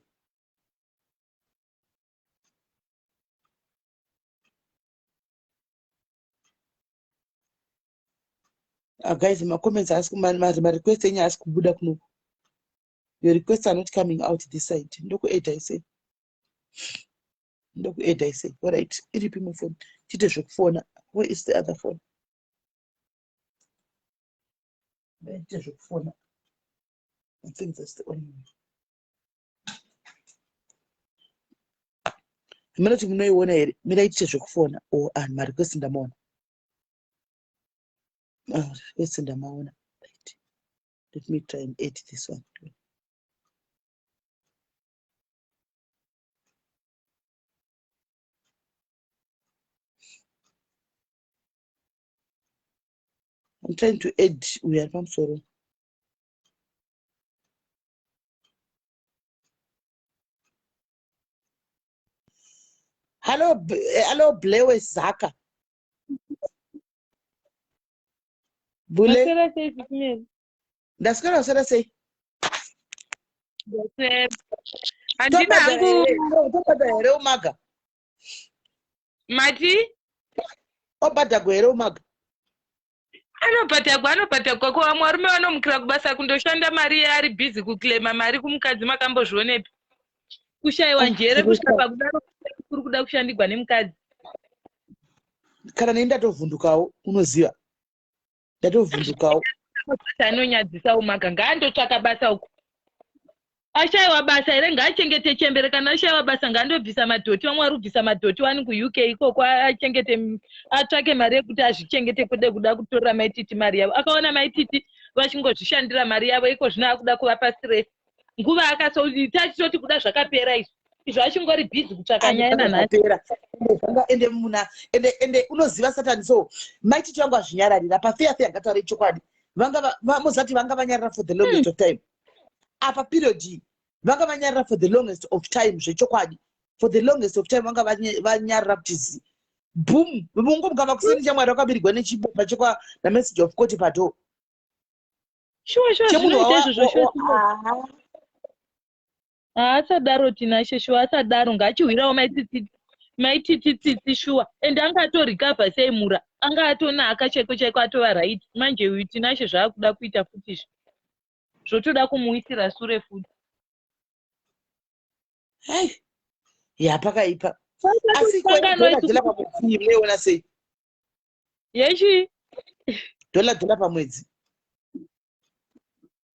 guys macomments haasi marequest enyu haasi kubuda kuno your requests are not coming out this side ndokuedha isei alright iripi imwe phone tiite zvekufona where is the other phone tiite zvekufona I think that's the only one munoti munoiona here mirai tiite zvekufona marequest ndamaona request ndamaona right let me try and edit this one I'm trying to add we are from sorrow. Hello Blewe Zaka. Bule. That's what I was gonna say. Umaga. Mati? Obadagwere umaga. Anobhadhagwa kwa varume vanomukira kubasa kundoshanda mari ari busy kuklema mari kumukadzi makambozvionepi kushayiwa njere kusvika kudaro kuri kuda kushandigwa nemukadzi kana nei ndatovhundukawo unoziva ndatovhundukawo anonyadzisa umaga ngaandotsvaka basa uko ashayiwa basa here ngaachengete chembere kana ashayiwa basa ngaandobvisa madhoti vamwe vari kubvisa madhoti wani kuuk ikoko achengete atsvake mari yekuti azvichengete kude kuda kutorera maititi mari yavo akaona maititi vachingozvishandira mari yavo iko zvino akuda kuvapa stress nguva akasotitachitoti kuda zvakapera izvo achingori bhizi kutsvaka nyaya nanhasi ende unoziva satani so maititi vangu azvinyararira pafeya ngataure chokwadi muzati vanga vanyarara for the longest of time apa period vanga vanyarara for the longest of time zvechokwadi for the longest of time vanga vanyarara kuti boom mungomugamba kusini chamwari wakabirigwa nechibomba chekwa namessage of court pato asadaro tinashe shuwa asadaro ngachihwirawo maitititsitsi shuwa ende angatorikavha sei mura anga atonaka cheko atova right manje tinashe zvaakuda kuita futizvo zvotoda kumuisira sure futi yapakaipa asi dola pamwedzi meiona sei yechi dola pamwedzi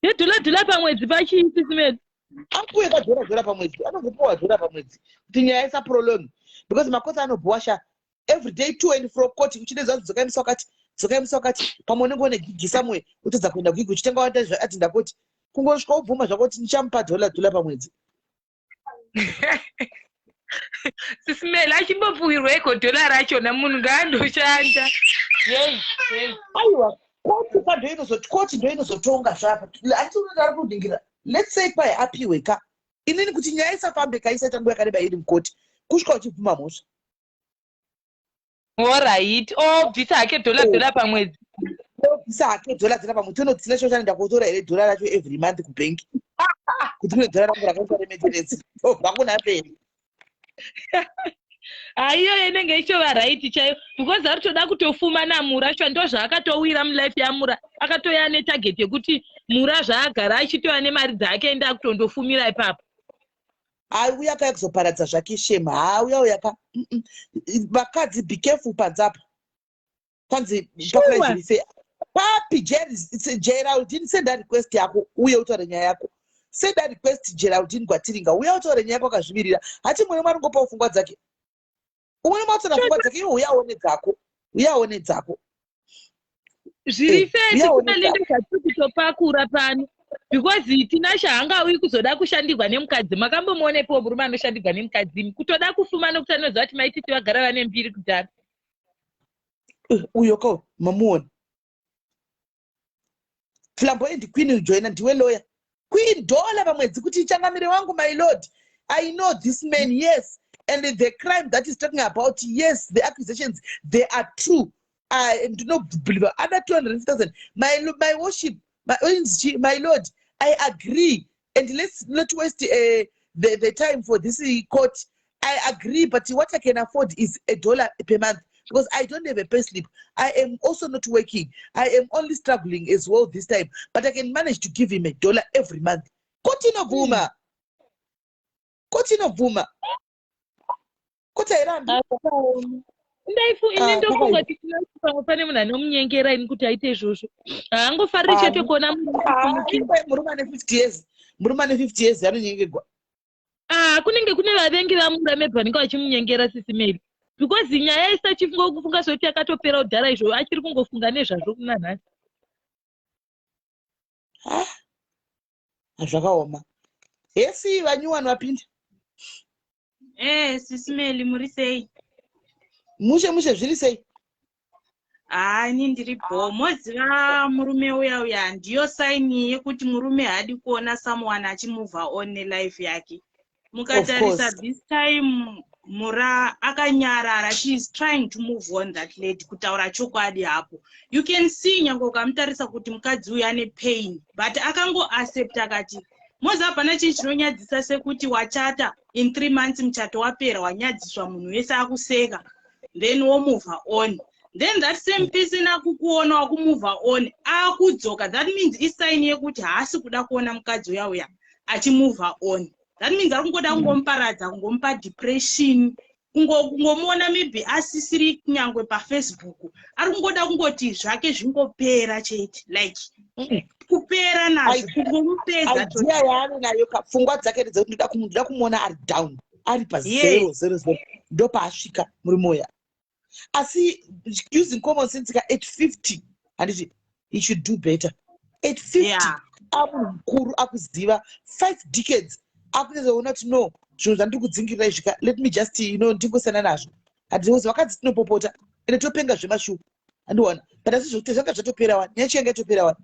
yedhola pamwedzi pachii Sis Melly? Akuwe kadhola pamwedzi. Anokupuwa dhola pamwedzi. Kuti nyaya isa prolong. Because makotsi anobhuwasha every day to and fro court uchidedza dzokaimisa wakati pamwe ngone gigi somewhere utodza kuenda gigi uchitenga wanda ati ndakoti kungosvika ubvuma zvakoti ndichamupa dhola pamwedzi. Sis Melly achimbopuwirweko dhola rachona munhu ngaandoshanda. Aiwa koti ndo inozotonga zvapa ati unodari kudingira let's say kwai apiwe ka inini kuti nyaya isafambe kaisata nguva yakareba iri mukoti kusvika uchibvuma mhosva. Alright. Bvisa hake dhola pamwedzi. Bvisa hake dhola pamwedzi. Tonodzina cho chanoenda kotora here dhola racho every month kubank. Kuti kune dhola rangu rakaitwa remetenensi. Hakuna peni. Iyo inenge ichova right chaiyo because ari toda kutofuma naMura sho ndo zvaakatowira mulife yaMura akatoya netarget yekuti Mura zvaagara achitoya nemari dzake enda kutondofumira ipapo. Uya kakuzoparadza zvake shema. Uya ka vakadzi be careful panzapa. Panzi pakazvise. Papi Geraldine send a request yako uye utaure nyaya yako. Send a request Geraldine Gwatiringa uye utaure nyaya yako kazvimirira. Hati mwe mari ngopa ufungwa dzake. Umwe matsona pfungwa dzake uyaone dzako. Zviri feti kunalinde zvakutopakura pano because tina shanga uyi kuzoda kushandirwa nemukadzi makambomuonepo murume anoshandirwa nemukadzi kutoda kufuma nokuti anoziva kuti maititi vagara vane mbiri kudhara. Uyo ko mamuona flamboyant queen ujoina ndiwe lawyer queen dhola pamwedzi kuti ichangamire wangu my lord. I know this man, yes, and the crime that he's talking about, yes, the accusations, they are true. I do not believe other 250,000. My worship, my lord, I agree. And let's not waste the time for this court. I agree, but what I can afford is $1 per month because I don't have a pay slip. I am also not working. I am only struggling as well this time, but I can manage to give him $1 every month. Continue, Buma. Continue, Buma. Ndaifu ini ndofunga kuti pane munhu anomunyengera ini kuti aite izvozvo haangofariri chete kuona murume ane 50 years murume ane 50 years anonyengerwa kunenge kune vavengi vamurame vanenge vachimunyengera Sis Melly because nyaya isachifunga kufunga zvokuti akatopera kudhara izvo achiri kungofunga nezvazvo kuna nhasi zvakaoma yesi vanyuwani vapinda Sis Melly muri sei? Mushe zviri sei? Ini ndiripo. Moziva murume uya ndiyo saini yekuti murume hadi kuona someone achimove on life yake. Mukatarisa this time Mura akanyarara, she is trying to move on that lady kutaura chokwadi hapo. You can see nyango kamutarisa kuti mukadzi uya ane pain but akango accept akati moza hapana chinhu chinonyadzisa sekuti wachata in 3 months muchato wapera wanyadziswa munhu wese akuseka then wo move on. Then that same person akukuona wakumove on akudzoka, that means isaini yekuti haasi kuda kuona mukadzi uya achimove on. That means akungoda kungomuparadza kungomupa depression kungomuona maybe asisiri nyangwe paFacebook ari kungoda kungoti zvake zvingopera chete like kupera nazvo kungomupedza idea yaano nayo pfungwa dzake dzekuti ndoda kumuona ari down ari pa000 ndo paasvika murume uya asi using common sense ka 850 handiti he should do better 850 apo mukuru akuziva 5 decades akuzoona kuti no zvinhu zvandiri kudzingirira izvika let me just ndingosiyana nazvo handinozi vakadzi tinopopota ende topenga zvemashuku handiona but asi zvokuti zvanga zvatopera wani nyachi yanga yatopera wani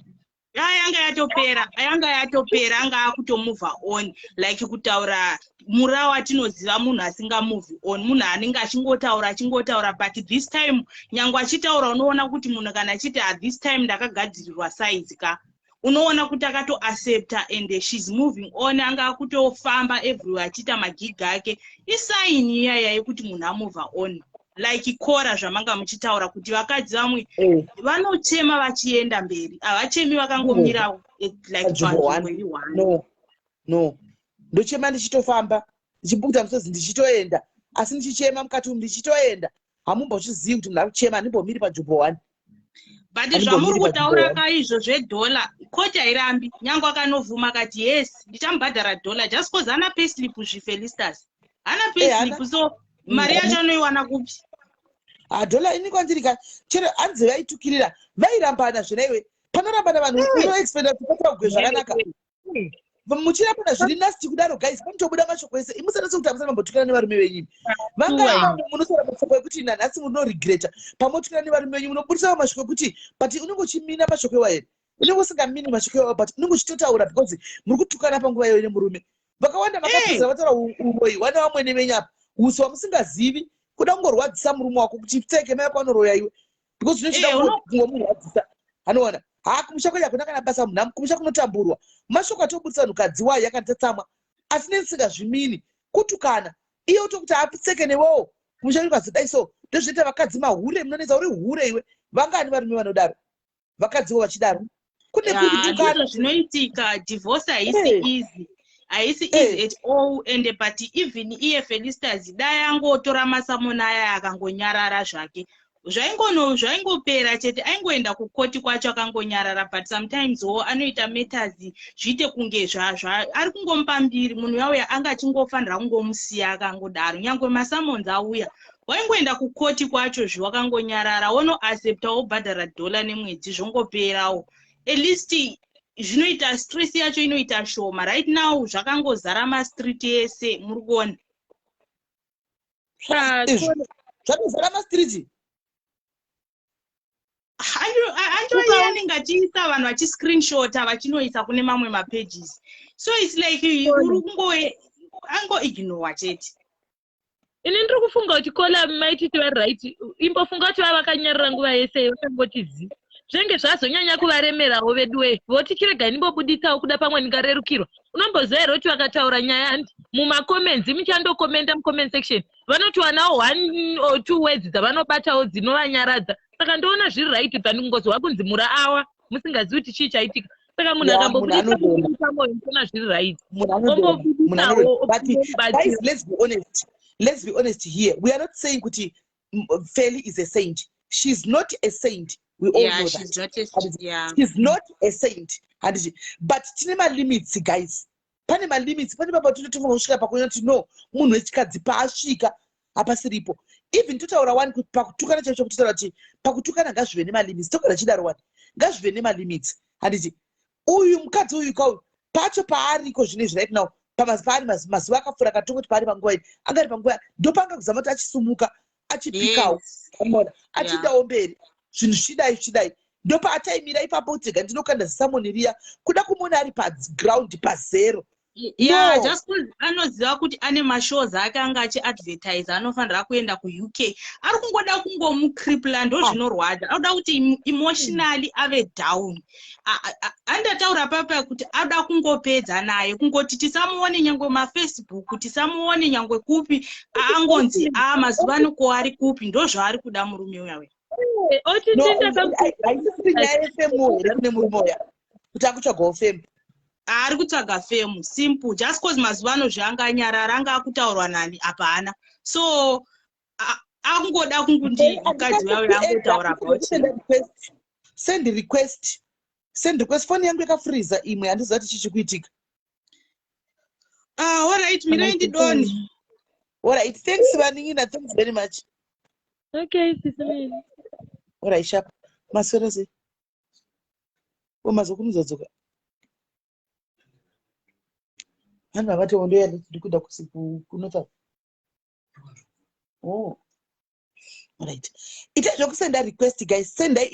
yanga yatopera anga akutomove on like kutaura Mura watinoziva munhu asinga move on munhu anenge achingotaura but this time nyangwe achitaura unoona kuti munhu kana achiti this time ndakagadzirirwa size ka unoona kuti akato accepta and she's moving on anga akutofamba everywhere achita magiga ake isaini iyaya yekuti munhu amove on like Kora zvamanga muchitaura kuti vakadzi vamwe vanochema vachienda mberi havachemi vakangomira like no ndochema ndichitofamba ndichibukuta musozi ndichitoenda asi ndichichema mukati umu ndichitoenda hamumbochizivi kuti munhu akuchema handimbomiri pajobo 1 but zvamuri kutaura kaizvo zvedhola koti hairambi nyange akanovhuma akati yes ndichamubhadhara dollar just cause hana payslip zvifelistas hana payslip so mari yacho anoiwana kupi dollar ini kwandirika chero hanzi vaitukirira vairambana zvona iwe panorambana vanhu unoexpenda kupatira kugwe zvakanaka muchirambana zviri nasti kudaro guys panotobuda mashoko ese imusanatse kuti hamusana mambotukana nevarume venyu vanga munosara mashoko ekuti nanhasi munoregreta pamotukana nevarume venyu munobudisa mashoko ekuti but unenge uchimina mashoko iwa here unenge usingamini mashoko iwa but unenge uchitotaura because muri kutukana panguva iyoyo nemurume vakawanda vakapedzera vataura uroyi wana vamwene venyu apa uso wamusingazivi kuda kungorwadzisa murume wako kuti pfeke mai panoroya iwe because zvinochida kungomurwadzisa anoona kumusha kwacho hakuna kana basa munhu kumusha kunotamburwa mashoko atobudisa vanhukadzi wayo yakatatsamwa asi nesingazvimini kutukana iye utokuti apitseke newowo kumusha kwazidai so ndozvinoita vakadzi mahure munonetsa uri hure iwe vangani varume vanodaro vakadziwo vachidaro kune kutukana zvinoitika divorce haisi easy at all and but even iye Felistas dai angotora masamona aya akangonyarara zvake zvaingopera chete aingoenda kukoti kwacho akangonyarara but sometimes anoita matters zviite kunge ari kungomupa mbiri munhu yauya anga achingofanira kungomusiya akangodaro nyangwe masamonzi auya waingoenda kukoti kwacho zvawakangonyarara wonoaccepta wobhadhara dollar nemwedzi zvongoperawo at least zvinoita stress yacho inoita shoma right now zvakangozara mastreet ese muri kuona zvakazara mastreet anjoi anenge achiisa vanhu vachiscreenshota vachinoisa kune mamwe mapages so its like uri kungoignora chete ini ndiri kufunga kuti kola maititi varight imbofunga kuti vavakanyarira nguva yese vakangoti zi zvenge zvazonyanya kuvaremerawo veduwe voti chirega ndimbobuditsawo kuda pamwe ndingarerukirwa unomboziva here kuti vakataura nyaya handi mumacomments muchandokomenda mucomment section vanoti wanawo 1 or 2 words dzavanobatawo dzinovanyaradza saka ndoona zviri right pandingozwa kunzi mura awa musingazivi kuti chii chaitika saka munhu akambobuditsa moyo ndona zviri right let's be honest here we are not saying kuti Feli is a saint she's not a saint we all know that she's not a saint but tine malimits guys pane malimits pane papa totofunga kusvika pakuona kuti no munhu wechikadzi paasvika hapasiripo even totaura one pakutukana chaicho kutaura kuti pakutukana ngazvive nemalimits togara chidaro one ngazvive nemalimits handiti uyu mukadzi uyu kauyu pacho paariko zvinezvi right now paari mazuva akafura katongoti paari panguva iyi angari panguva ndopanga kuzama kuti achisumuka achipikawo achiendawo mberi zvinhu zvidai ndopaataimira ipapo tega ndinokanda zisamoniriya kuda kumuona ari paground pazero just anoziva kuti ane mashows ake anga achiadvertise anofanira kuenda kuuk ari kungoda kungomukripla ndo zvinorwadza anoda kuti emotionally ave down andataura papa kuti ada kungopedza naye kungoti tisamuone nyangwe mafacebook tisamuone nyangwe kupi angonzi mazuva ano ari kupi ndo zvaari kuda murume uyawe kuti akutsvagawo femu ari kutsvaga femu simple just cause mazuva ano zvaanga anyarara anga akutaurwa nani hapana so angoda kunguti mukadzi wayo angotaura about send request phone yangu yakafreeza imwe handiziva kuti chichi kuitika alright mina ndidoni alright thanks vaningina thanks very much okay sister alright sharp maswera sei mazokunuzadzoka vanhu vakati ondoya ndiri kuda kunota right itai zvokusenda request guys sendai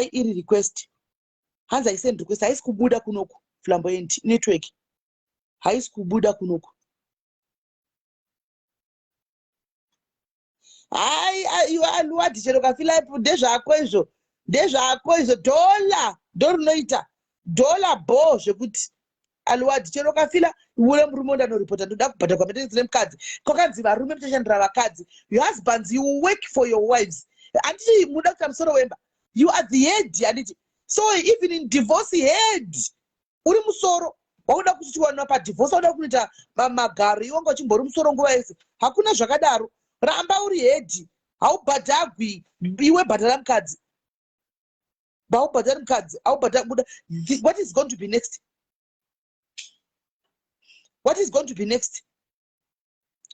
iri request hanzi haisend request haisi kubuda kunoku flamboyant network haisi kubuda kunoku aluwadi chero kafilapo ndezvako izvo dhola ndorinoita dhola bo zvekuti aluwadi chero kafila ule murume ndanoriporta ndoda kubhadha kwamatenzi nemukadzi kwakanzi varume muchashandira vakadzi your husbands you work for your wives handiti muda kuita musoro wemba you are the head handiti so even in divorce head uri musoro wakuda kuchiwanwa padivorce wakuda kuita magaro iwanga uchimbori musoro nguva yese hakuna zvakadaro ramba uri head haubhadhagwi iwe bhadhara mukadzi baubhadhari mukadzi aubhadhari buda. What is going to be next? What is going to be next?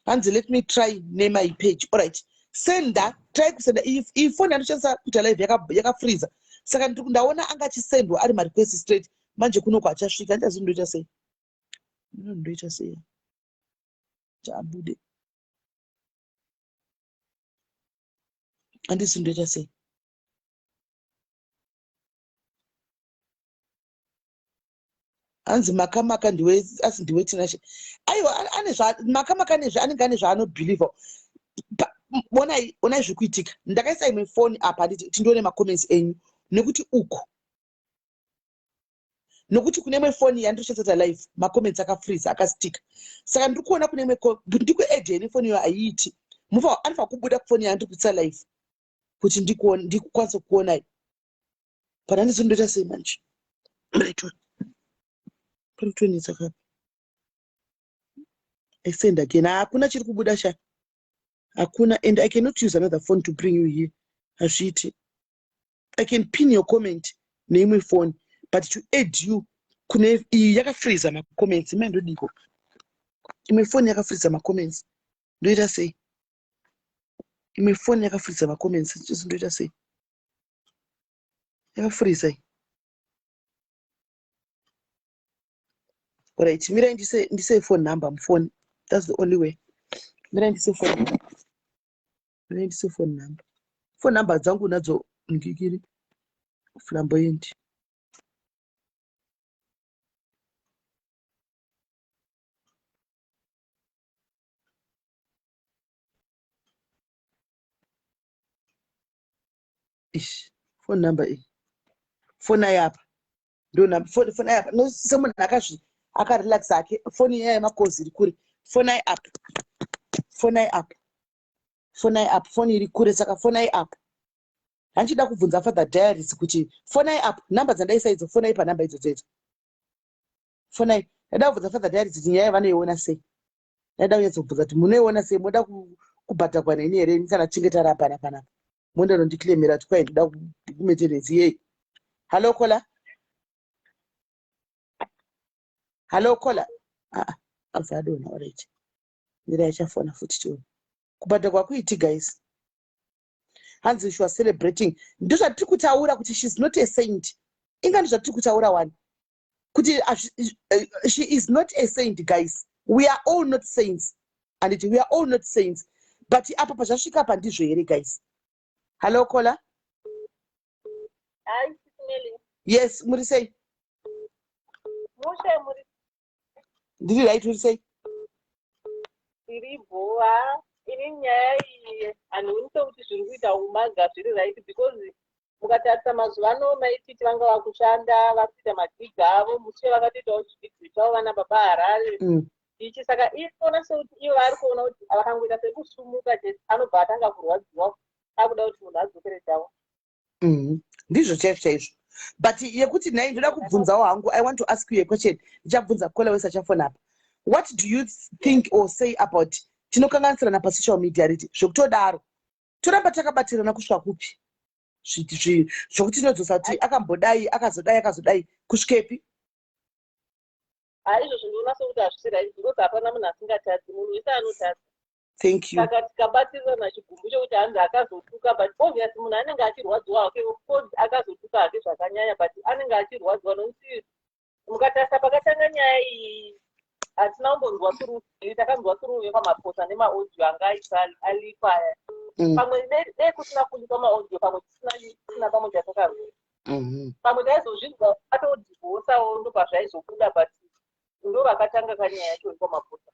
Hanzi, let me try name my page. All right, senda, try kusenda. If phone yanoshandisa kuita live yakafreeza, saka ndaona anga achisendwa ari marequest straight. Manje kunoko achasvika, handazi ndoita sei? Ndoita sei? Chabude. Handisi ndoita sei? Hanzi makamaka ndiwe asi ndiwe tinashe. Aiwa ane makamaka nezve anenge ane zvaanobhiliva. Onai zvikuitika. Ndakaisa imwe phone apa nditi ndione macomments enyu nekuti uku. Nokuti kune imwe phone yandinoshandisa live macomments akafreeze akastika. Saka ndiri kuona kune imwe ndiko edge phone yo aiiti. Mufa anofa kubuda phone yandikuisa live. Kuti ndikwanise kuona. Pana ndizondoita sei manje? Right. Panotonetsa. I send again. Hakuna chiri kubuda sha. Hakuna, and I cannot use another phone to bring you here. Ashiti. I can pin your comment name my phone, but to add you kune yakafreeza ma comments mendo diko. My phone yakafreeza ma comments. Ndoita sei? My phone yakafreeza ma comments. Just ndoita sei? Yakafreeza. All right, mira ndise phone number phone. That's the only way. Mira ndise phone number. Mira ndise phone number. Phone number dzangu nadzo ngikiri flamboyant. Ish, phone number e. Phone ayapa. Ndo number phone ayapa. No someone aka relax ake. Phone yaya makozi rikuri. Phone ayapa. Phone ayapa. Phone ayapa. Phone iri kure saka phone ayapa. Hanchida kubvunza father diaries kuti phone ayapa. Number dzandaisa idzo phone ayapa number idzo dzedzo. Phone ayapa. Ndada kubvunza father diaries kuti Nyaya vanoiona sei. Ndada kunyatsa kubvunza kuti munoiona sei, moda kubhata kwa neni here kana chingeta rapana pana. Mwenda nondiclaimira kuti kwai ndoda kumeterezi yei. Hello caller. Hello caller. Avadona already. Ndira yachafona futi tu. Kubhata kwakuiti guys. Hanzi she was celebrating. Ndozva tiri kutaura kuti she's not a saint. Inga ndozva tiri kutaura one. Kuti she is not a saint guys. We are all not saints. And we are all not saints. But apa pazvasvika apa ndizvo here guys. Hello caller. Hi, Melly. Yes, muri sei? Mushe muri. Ndiri right uri sei? Iri boa. Ini Nyaya iyi anhu unito kuti zviri kuita umaga zviri right because mukatarisa mazuva ano maititi vanga vakushanda vakuita madhiga avo mushe vakatoitawo chidhigiri chavo vana baba Harare. Ichi saka iriona sekuti ivo vari kuona kuti vakangoita sekusumuka chete anobva atanga kurwadziwa akuda kuti munhu adzokere chavo. Ndizvo chaizvo. But yekuti nai ndoda kubvunzawo hangu, I want to ask you a question. Ndichabvunza kola wese achafona apa. What do you think or say about tinokanganisirana pasocial media riti zvokutodaro toramba takabatirana kusvika kupi zvokuti tinodzosa kuti akambodai akazodai kusvikepi? Izvozvo ndinoona sekuti hazvisi right because hapana munhu asingatadzi, munhu wese anotadza. Thank you. Saka tikabatirana chigumbu chokuti hanzi akazotuka, but obviously munhu anenge achirwadziwa hake, of course akazotuka hake zvakanyanya, but anenge achirwadziwa nokuti mukatarisa pakatanga Nyaya iyi hatina kumbonzwa turuve, takanzwa turuve pamaposa nemaaudio anga alipa aya. Pamwe dei kusina kulipa maaudio, pamwe tisina pamwe chatakarwa. Pamwe taizozvinzwa atodhivosawo ndo pazvaizobuda, but ndo vakatanga kanyaya yacho pamaposa.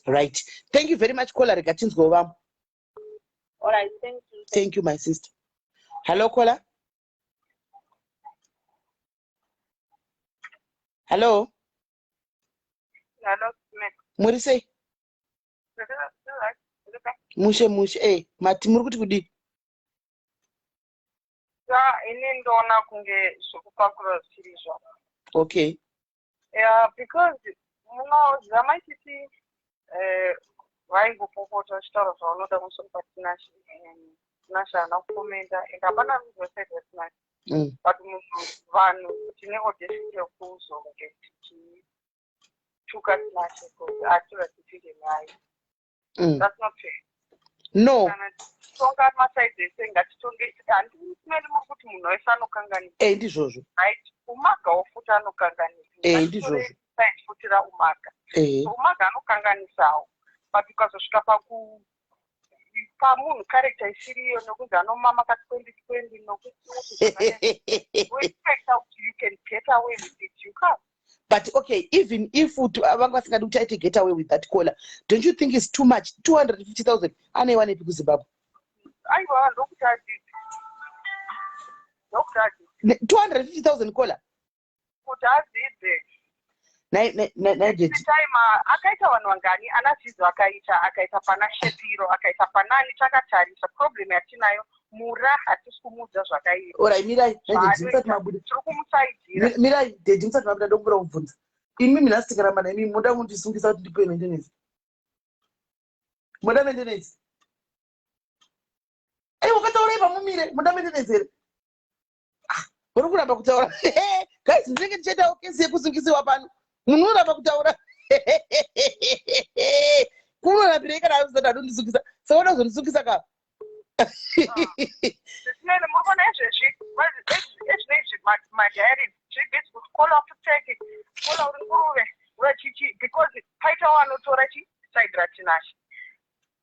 Right. Thank you very much caller. Regatinzgo vamo. All right, thank you. Thank you my sister. Hello caller. Hello. Hello, muri sei? Mushe mati muri kuti kudi? Ini ndona kunge zvokupakura zviri zvavo. Okay. Yeah, because zvamaititi vaingopopota chitauro zvaunoda musoro patinashe haana kukomenda and hapana muzvese zvatinashe. but vanhu tine audacity yekuzonge tichituka tinashe kuti atiratipire naye. That's not fair. No. Kana titonga masaidzi ese ngatitonge handimeli muri kuti munhu wese anokanganisa. Ndizvozvo. Right? Umagawo futi anokanganisa. Ndizvozvo. Side futira umaga. So umaga anokanganisawo. But ukazosvika pamunhu character isiriyo nokunzi anomama ka 2020 nokuti we expect out you can get away with it. You can't. But okay, even if vanga vasingadi kuti aite get away with that caller, don't you think it's too much? 250,000 aneiwana ipi kuZimbabwe? Aiwa ndokuti adzidzi. 250,000 caller. Kuti adzidze. Time akaita vanhu vangani anazvizo akaita pana Shepiro akaita panani takatarisa problem yatinayo mura hatisi kumudza zvakaipa. Ora mirai ndingisati mabuda. Tiri kumusaidira. Mirai ndingisati mabuda ndokumbura kubvunza. Imi nasikaramba nemi muda mundisungisa kuti ndipe maintenance. Muda maintenance. Wakataura ipa mumire muda maintenance here. Uri kuramba kutaura. Guys ndinenge ndichaita kesi yekusungisiwa pano. Munhu uramba kutaura. Kunorapirei kana usati adondisungisa. Saka unoda kuzondisungisa ka. Sinele murikona ezvezvi madhari zvibesi kuti kola kuteke kola uri nguruve urachichi because paita wanotora chisaidira tinashe.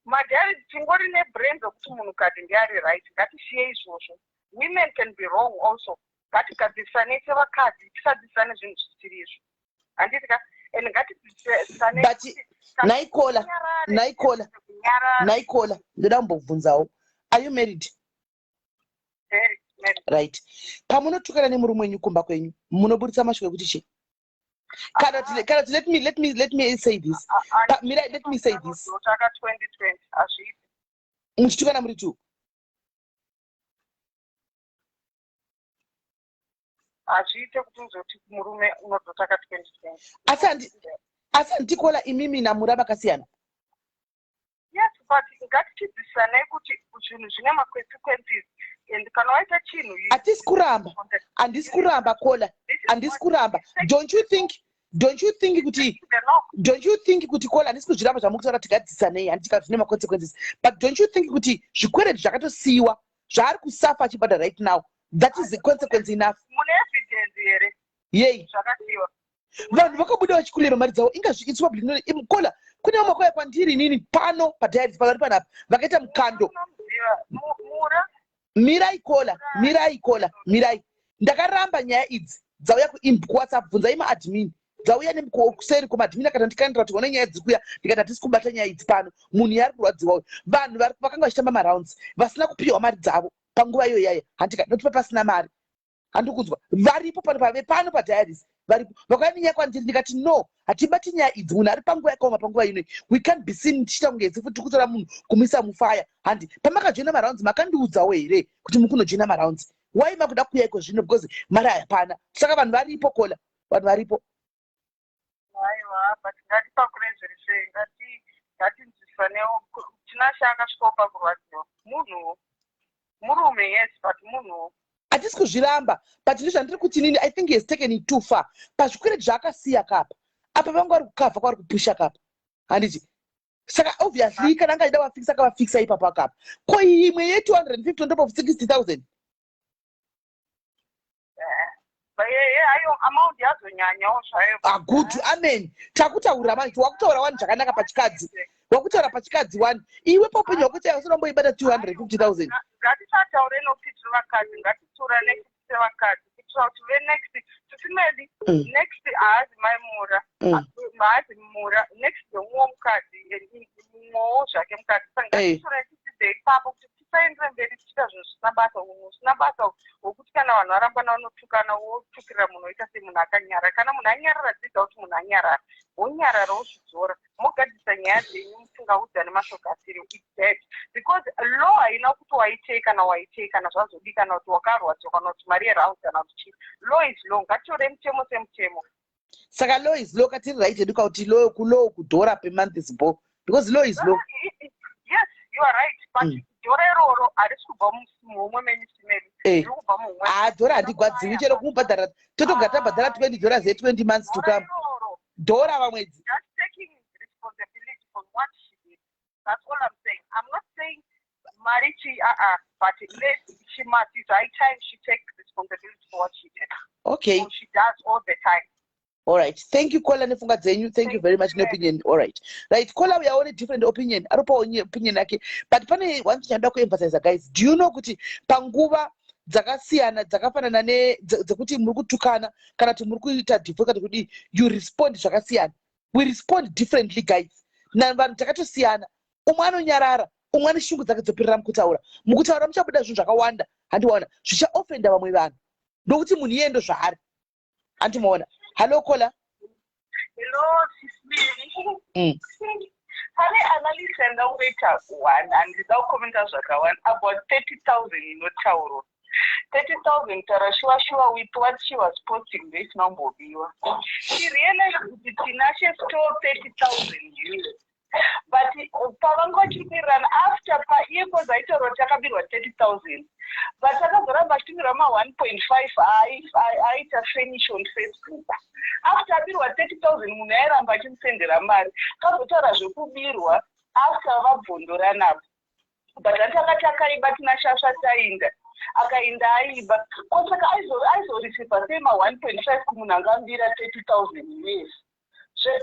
Madhari tingori nebrain zokuti munhukadzi ndiari right. Ngatisiye izvozvo. Women can be wrong also. Ngatigadzisane sevakadzi tisadzisane zvinhu zvisiri izvo. Anditika and ngatigadzisane. But naikola ndoda kumbobvunzawo. Are you married? Married. Right. Pamunotukana nemurume wenyu kumba kwenyu munoburitsa mashoko ekuti chi? Kana let me say this. Mira, let me say this. Taka 2020 azviiti. Muchitukana muri tu. Azviite kuti uzoti murume unototaka 2020. Asi handikola imimi namura vakasiyana. Yes, but ngatichidzisane kuti zvinhu zvine makonsequences and kana waita chinhu handisi kuramba kola handisi kuramba. Don't you think kuti kola handisi kuzviramba zvamukutaura tigadzisanei handika zvine maconsequences, but don't you think kuti zvikwereti zvakatosiyiwa zvaari kusafa achibhadha right now, that is the consequence enough? Mune evidence here. Yei zvakasiyiwa vanhu vakabuda vachikulira mari dzavo inga kola kune vamakauya kwandiri nini pano padhairis pavari panapa vakaita mukando. Mirai ndakaramba nyaya idzi dzauya kuwhatsapp bvunzai maadmin dzauya nekuseri kumadmin akati ndikanira kuti one nyaya dziri kuya ndikati hatisi kubata nyaya idzi pano munhu yari kurwadziwayo vanhu vakanga vachitamba marounds vasina kupiwa mari dzavo panguva iyo yaya handika notipa pasina mari handikudzwa varipo pano padhairis varipo vakanyanya kwandiri ndikati no hatibati nyaya idzi munhu ari panguva yakaoma panguva ino we can't be seen tichita kungezi futi kutora munhu kumisa mufaya handi pamakajoina marounds makandiudzawo here kuti mukunojoina marounds wai makuda kuuya iko zvino because mari hayapana saka vanhu varipo kola vanhu varipo. Aiwa but ngatipakure zviri sei ngatinzwisanewo tinashe akasvikawo pakurwadziwa munhu murume yes but munhu hatisi kuzviramba but ndizvandiri kuti nini I think he has taken it too far pazvikwereti zvaakasiya kapa apa vangu vari kukavha kwavari kupusha kapa handiti saka obviously kana anga ida vafikisa akavafikisa ipapo akapa ko imwe ye250 on top of 60,000 ayo amount yazonyanyawo zvayo good amen takutaura manje wakutaura wani zvakanaka pachikadzi wakutaura pachikadzi wani iwe paupenyu hwakuti usinomboibata 250,000 ngatisataure nokuti tiri vakadzi ngatitura next sevakadzi kuitira kuti venext tisimedi next haazi maimura haazi mura next umwe mukadzi mumwewo zvake mukadzi saka ngatitura tidzidze ipapo kuti tisaendere mberi tichita zvinhu zvisina basa umwe usina basa hwokuti kana vanhu varamba navanotukana wotukirira munhu oita semunhu akanyarara kana munhu anyarara dzidza kuti munhu anyarara wonyarara wozvidzora mogadzisa nyaya dzenyu musingaudzane mashoko asiri its dead because law haina kuti waitei kana zvazodii kana kuti wakarwadziwa kana kuti mari yeraundi kana kuti chii law is law ngatitore mutemo semutemo saka law is law katiri right edu kauti law kudhora per month is bo because law is law. Yes, you are right but dhora iroro harisi kubva mumwe menyu simeri riri kubva mumwe dhora handigwadziwi chero kumubhadhara totogara tabhadhara $20 e20 months to come dhora pamwedzi. Just taking responsibility for what she did. That's all I'm saying. I'm not saying Marichi, but she must. It's high time she takes responsibility for what she did. Okay. So she does all the time. All right. Thank you, Kola Nefunga Zenyu. Thank you very much. No opinion. All right. Right. Kola, we are on a different opinion. Arupa onye opinion yake. But pane one thing I emphasize, guys. Do you know kuti panguva dzakasiyana dzakafanana ne dzekuti muri kutukana kana kuti muri kuita divorce kuti you respond zvakasiyana. We respond differently, guys. Na vanhu takatosiyana. Umwe anonyarara, umwe ane shungu dzake dzopirira mukutaura. Mukutaura muchabuda zvinhu zvakawanda. Handiwaona. Zvichaofenda vamwe vanhu. Ndokuti munhu iyendo zvaari. Handimuona. Hello, Kola. Hello, Sismiri. Pane analysis andauita one and without comment zvakawanda about 30,000 inotaurwa. 30,000 tarashuwa with what she was posting this number biwa. She realized kuti tinashe store 30,000 euros. But pavangochipirirana after paiye kozaitoro takabirwa 30,000. But takagara vachitumira ma 1.5 aita finish on Facebook. After abirwa 30,000 munhu airamba achimusendera mari. Kazotaura zvekubirwa after vabvondora napo. But atakati akaiba tinashasha tainda. Akainda aiba. Kosaka aizoreceiva sema 1.5 kumunhu angambira 30,000 yes.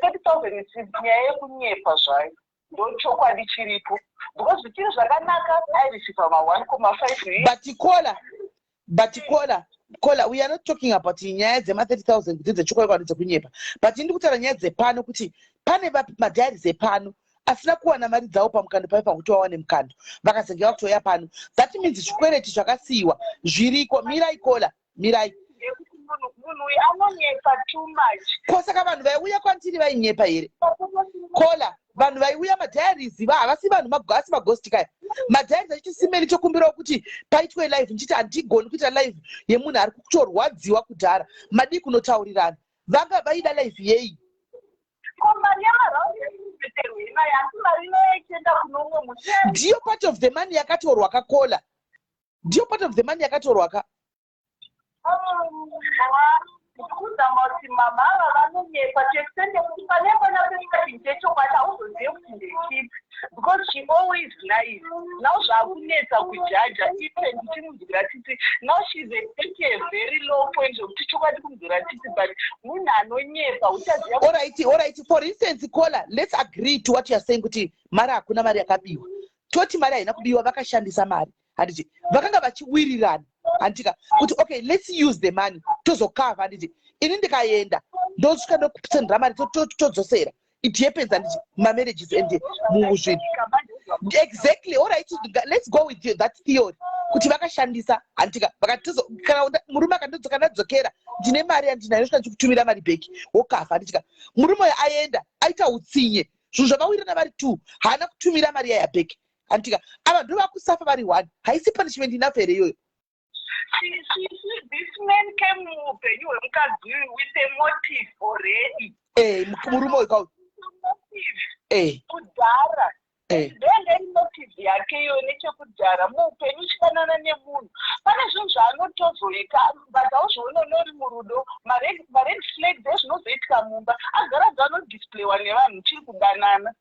30,000 nyaya yekunyepa zvayo ndochokwadi chiripo because zvichiri zvakanaka aireceiva ma 1.5 Kola, we are not talking about nyaya dzema 30,000 kuti dzechokwadi dzekunyepa, but ndiri kutaura nyaya dzepano kuti pane madhairis epano asina kuwana mari dzavo pamukando paipa kuti wawane mukando vakazenge vakutoya pano. That means zvikwereti zvakasiyiwa zviriko. Mirai Kola, mirai. Munhu anonyepa too much. Kosaka vanhu vaiuya kwandiri vainyepa here. Kola, vanhu vaiuya madhairis havasi vanhu asi maghost kaya. Madhairis achisimeli chokumbirawo kuti paitwe live nchiti handigoni kuita live yemunhu ari kutorwadziwa kudhara. Madi kunotaurirana. Vanga vaida live yei? Ndiyo part of the money yakatorwa kaKola. Ndiyo part of the money yakatorwa ka. Kuzamati mama vanonyepa chekutende kuti panepana pechachichechokwati hauzozive kuti ndechipi because she always lies. Now zvakunetsa kujaja even tichimubvira titi now she's at a very low point zvokuti chokwadi kumubvira titi but munhu anonyepa uchaziva. All right. For instance, Kola, let's agree to what you are saying kuti mari hakuna mari yakabiwa. Toti mari haina kubiwa vakashandisa mari. Handiti vakanga vachiwirirana. Antika kuti okay, let's use the money tozokava. Handiti ini ndikaenda ndosvika ndokusendera mari todzosera. It happens and marriages end muzvinhu. Exactly. All right, let's go with you, that theory kuti vakashandisa. Antika kana murume akandodzoka nadzokera ndine mari yandinayo ndosvika ndikutumira mari bheki wokafa. Antika murume uyo aenda aita utsinye zvinhu zvakawirirana vari 2 haana kutumira mari yaya bheki. Antika ava ndo vakusafa vari 1 haisi punishment enough here iyoyo. This man came muupenyu hwemukadzi with a motive already. Murume uyu kauyu kudhara ndendei motive yake iyo nechekudhara muupenyu uchifanana nemunhu. Pane zvinhu zvaanotozoita but hauzviona nori murudo. Mared flag dzezvinozoitika mumba agara dzanodisplayiwa nevanhu chiri kudanana.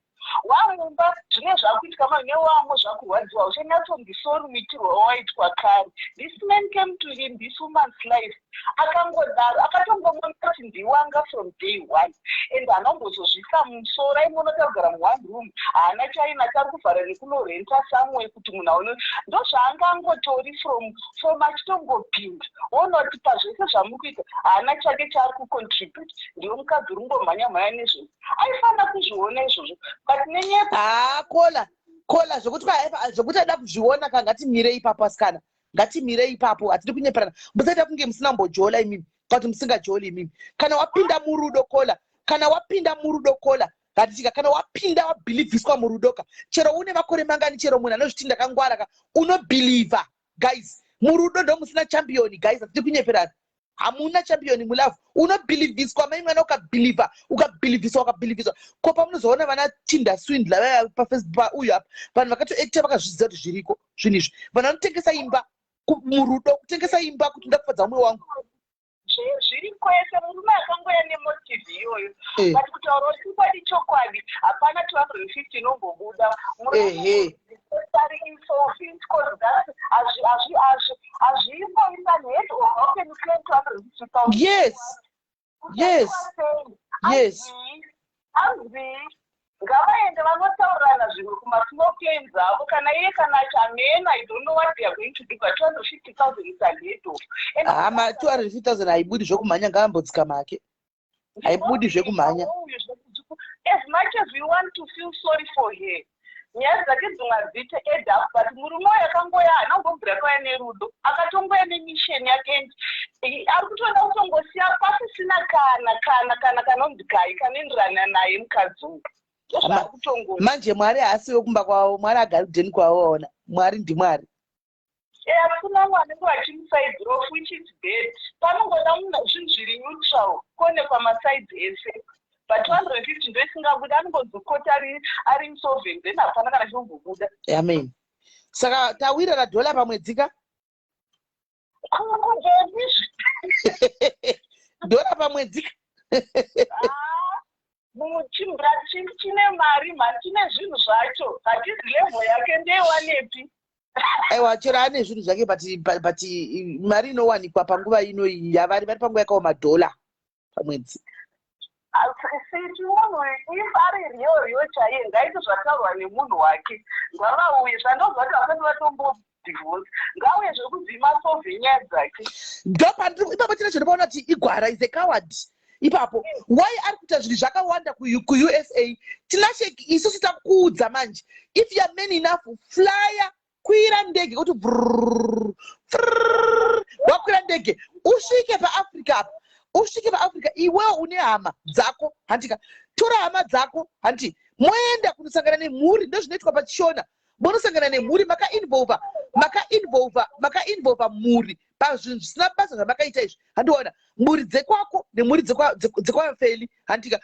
Wamumba zvine zvakuitika mane wamo zvakurwadziwa uchanyatsondisorumitirwa wawaitwa kare. This man came to him this woman's life akangodaro akatongomona kuti ndiwanga from day 1 and anongozozvisa musoro aimonoita kugara mu1 room haana chaina chari kuvhara nekunorenta somewhere kuti munhu aone ndozvaangangotori from achitongopinda onoti pazvese zvamuri kuita haana chake chaari kucontribute. Ndiwo mukadzi rungomhanya nezvozvo aifanira kuzviona izvozvo but nenyepa Kola zvokuti ada kuzviona ka ngatimire ipapo asikana. Ngatimire ipapo hatidi kunyeperana. Musaita kunge musina mbojola imimi kuti musingajoli imimi. Kana wapinda murudo Kola ngatika kana wapinda wabhilivhiswa murudoka chero une makore mangani chero munhu anozviti ndakangwara ka unobhilivha guys. Murudo ndo musina champion guys hatidi kunyeperana. hamuna champion mulove. Unobelievhiswa mai mwana ukabelievhiswa. Ko pamunozoona vana Tinder swindler vaya pafacebook uyu apa. Vanhu vakatoacta vakazviziva kuti zviriko zvinhu izvi. Vanhu vanotengesa imba murudo, kutengesa imba kuti ndakufadza mumwe wangu. Zviri kwese murume akangoya nemotivhi iyoyo. But kutaura chokwadi chokwadi hapana 250 inombobuda. Ari insolvent because that hazvipo internet or how can you claim 250,000? Yes. Ngavaende vanotaurirana zvinhu kumasmall claims avo kana iye kana chamena. I don't know what they are going to do, but 250,000 is a little. Hama 250,000 haibudi zvokumhanya, ngaambodzika make. Haibudi zvekumhanya. As much as we want to feel sorry for her, nyaya dzake dzingadzite add up, but murume uyu akangoya anangobvira kwaya nerudo akatongoya nemisheni yake ari kutoda kutongosiya pasisina kana undikai kanoenderana naye mukadzi uyu. Manje Mwari haasiwe kumba kwavo, Mwari agaridheni kwavo. Ona Mwari ndimwari. Hakuna mumwe anenge achimusaidhi off, which is bad. Panongoda zvinhu zviri neutral kone pamasaidhi ese. But 250 ndo isingabuda, anongozokota ari insolvent, then hapana kana chinombobuda. Amen. Saka tawirana dola pamwedzika? Dola pamwedzika? Chimbra chine mari mani, chine zvinhu zvacho. Hatizi level yake ndeiwanepi. Aiwa, chero ane zvinhu zvake but mari inowanikwa panguva ino iyi yavari panguva yakaoma dola pamwedzi. Siti munhu if ari riyo chaiye ngaiti zvataurwa nemunhu wake. Ngavauye zvandozva kuti vapeni vatombodivorce. Ngauye zvekudzima solve nyaya dzake. Ipapo chine chinopaona kuti Igwara is a coward. Ipapo why ari kuita zvinhu zvakawanda kuUSA. Tinasheki isusu takuudza manje. If you are man enough, flyer kwira ndege kuti wakwira ndege usvike paAfrica. Usvike paAfrica iwewe une hama dzako handika. Tora hama dzako handi moenda kunosangana nemhuri, ndozvinoitwa pachishona. Munosangana nemhuri maka-involva mhuri pazvinhu zvisina basa zvamakaita izvi. Handiona mhuri dzekwako nemhuri dzekwavafeli handika.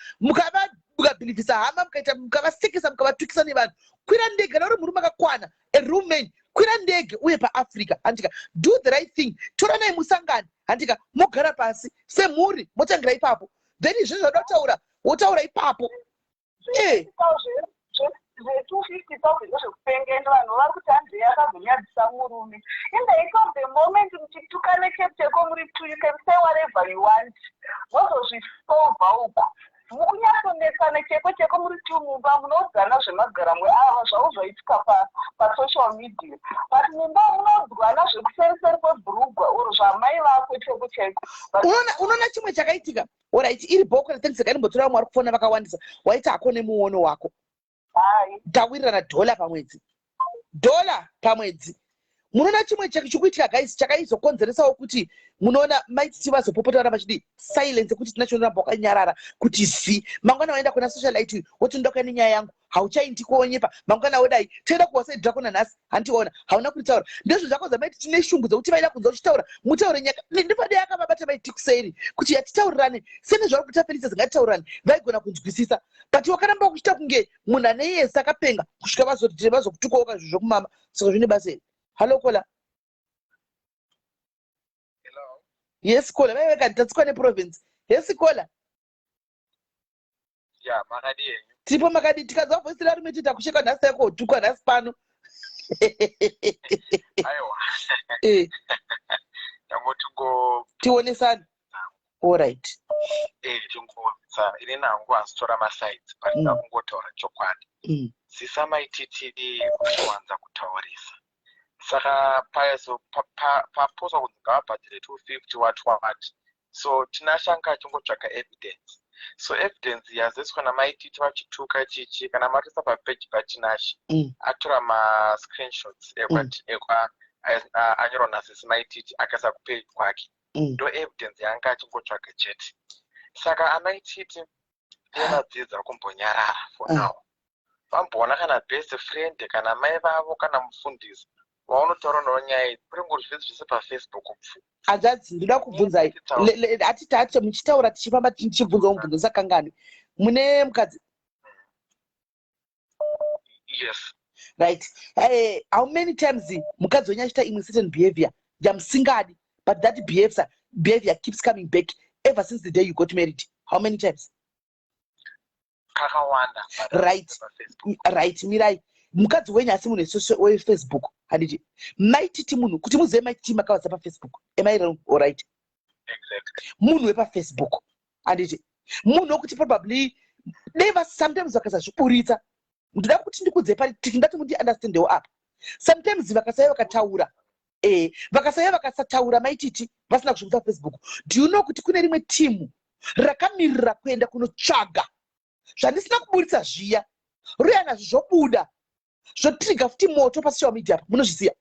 Mukabhilivhisa hama mukavasekesa mukavatukisa nevanhu. Kwira ndege kana uri murume akakwana, a roommate, kwira ndege uye paAfrica handika. Do the right thing. Tora naye musangane handika, mogara pasi semhuri motangira ipapo. Then izvi zvinoda wotaura ipapo. 250,000 ndozvekupengenda vanhu vari kuti hanzi yakazonyadzisa murume. In the heat of the moment muchitukane chepteko muri two, you can say whatever you want. Mozozvisolva uko. Mukunyatsonetsana cheko muri two mumba munodzana zvemagaramo ava zvauzoitika pasocial media. But mumba munodzwana zvekuseriseri kwebhurugwa uro zvamai vako cheko. Unoona chimwe chakaitika. Alright, iri bhoko ratengeseka inombotora vamwe vari kufona vakawandisa. Waita hako nemuono wako. Tawirirana dola pamwedzi. Munoona chimwe chikuitika guys chakaizokonzeresawo kuti munoona maititi vazopopotana vachidi silence kuti tinachoramba wakanyarara kuti zi mangwana waenda kuna socialite woti ndoka nenyaya yangu hauchaindi kuonyepa mangwana wodai toenda kuwasai dhakona nhasi handiona hauna kuritaura ndezvo zvako zamaiti tine shungu dzokuti vaida kunza uchitaura mutaure nyaka ndipade yakavabata maiti kuseri kuti yatitaurirane sene zvari kuita felisa zingatitaurirane vaigona kunzwisisa but wakaramba kuchita kunge munhu ane yese akapenga kusvika vazokutukawo zvo kumama saka zvine basa iri. Hello, Kola. Hello. Yes, Kola. Wewe kantatsikwa neprovince. Yes, Kola. Yeah, makadi yenyu. Tipo makadi tikazwa voice rari metita kusheka nhasi yako tukwa nhasi pano. Aiwa. Tangotungo tionesana. All right. Tingoza ine nangu asitora masides pasina kungotaura chokwadi. Sisamaititidi kuwanza kutaurisa. Saka paposwa kunzi ngavabhatire 250 what. So tinashanga chingotsvaka evidence. So evidence yaziswa namaititi vachituka chichi kana marisa papeji patinashi. Atora ma-screenshots anyorwa naSIS maititi akaisa kupeji kwake. Ndo evidence yanga achingotsvaga chete. Saka amaititi ndiyemadzidzi ari kumbonyarara for now. Vamboona kana best friend kana mai vavo kana mufundisi waunotaura nawo nyaya kuri ngozvese zvese paFacebook hanzvadzi ndoda kubvunzai hatita muchitaura tichifamba tichibvunza mubvunzo sakangani mune mukadzi yes right how many times mukadzi wenyu achiita imwe certain behavior ndamusingadi but that behavior keeps coming back ever since the day you got married? How many times? Kakawanda. Right mirai mukadzi wenyu asi munhu weFacebook handiti maititi munhu kuti muzive maititi makavadza paFacebook. Am I wrong or right? Exactly. Munhu wepaFacebook handiti munhu wekuti probably never sometimes vakasazviburitsa ndoda kuti ndikudze pari ndati mundi understandewo apa sometimes vakasauya vakataura vakasauya vakasataura maititi vasina kuzvibudisa Facebook. Do you know kuti kune rimwe timu rakamirira kuenda kunotsvaga zvandisina kuburitsa zviya ruyana zvobuda zvotriga futi moto pasocial media munozviziva.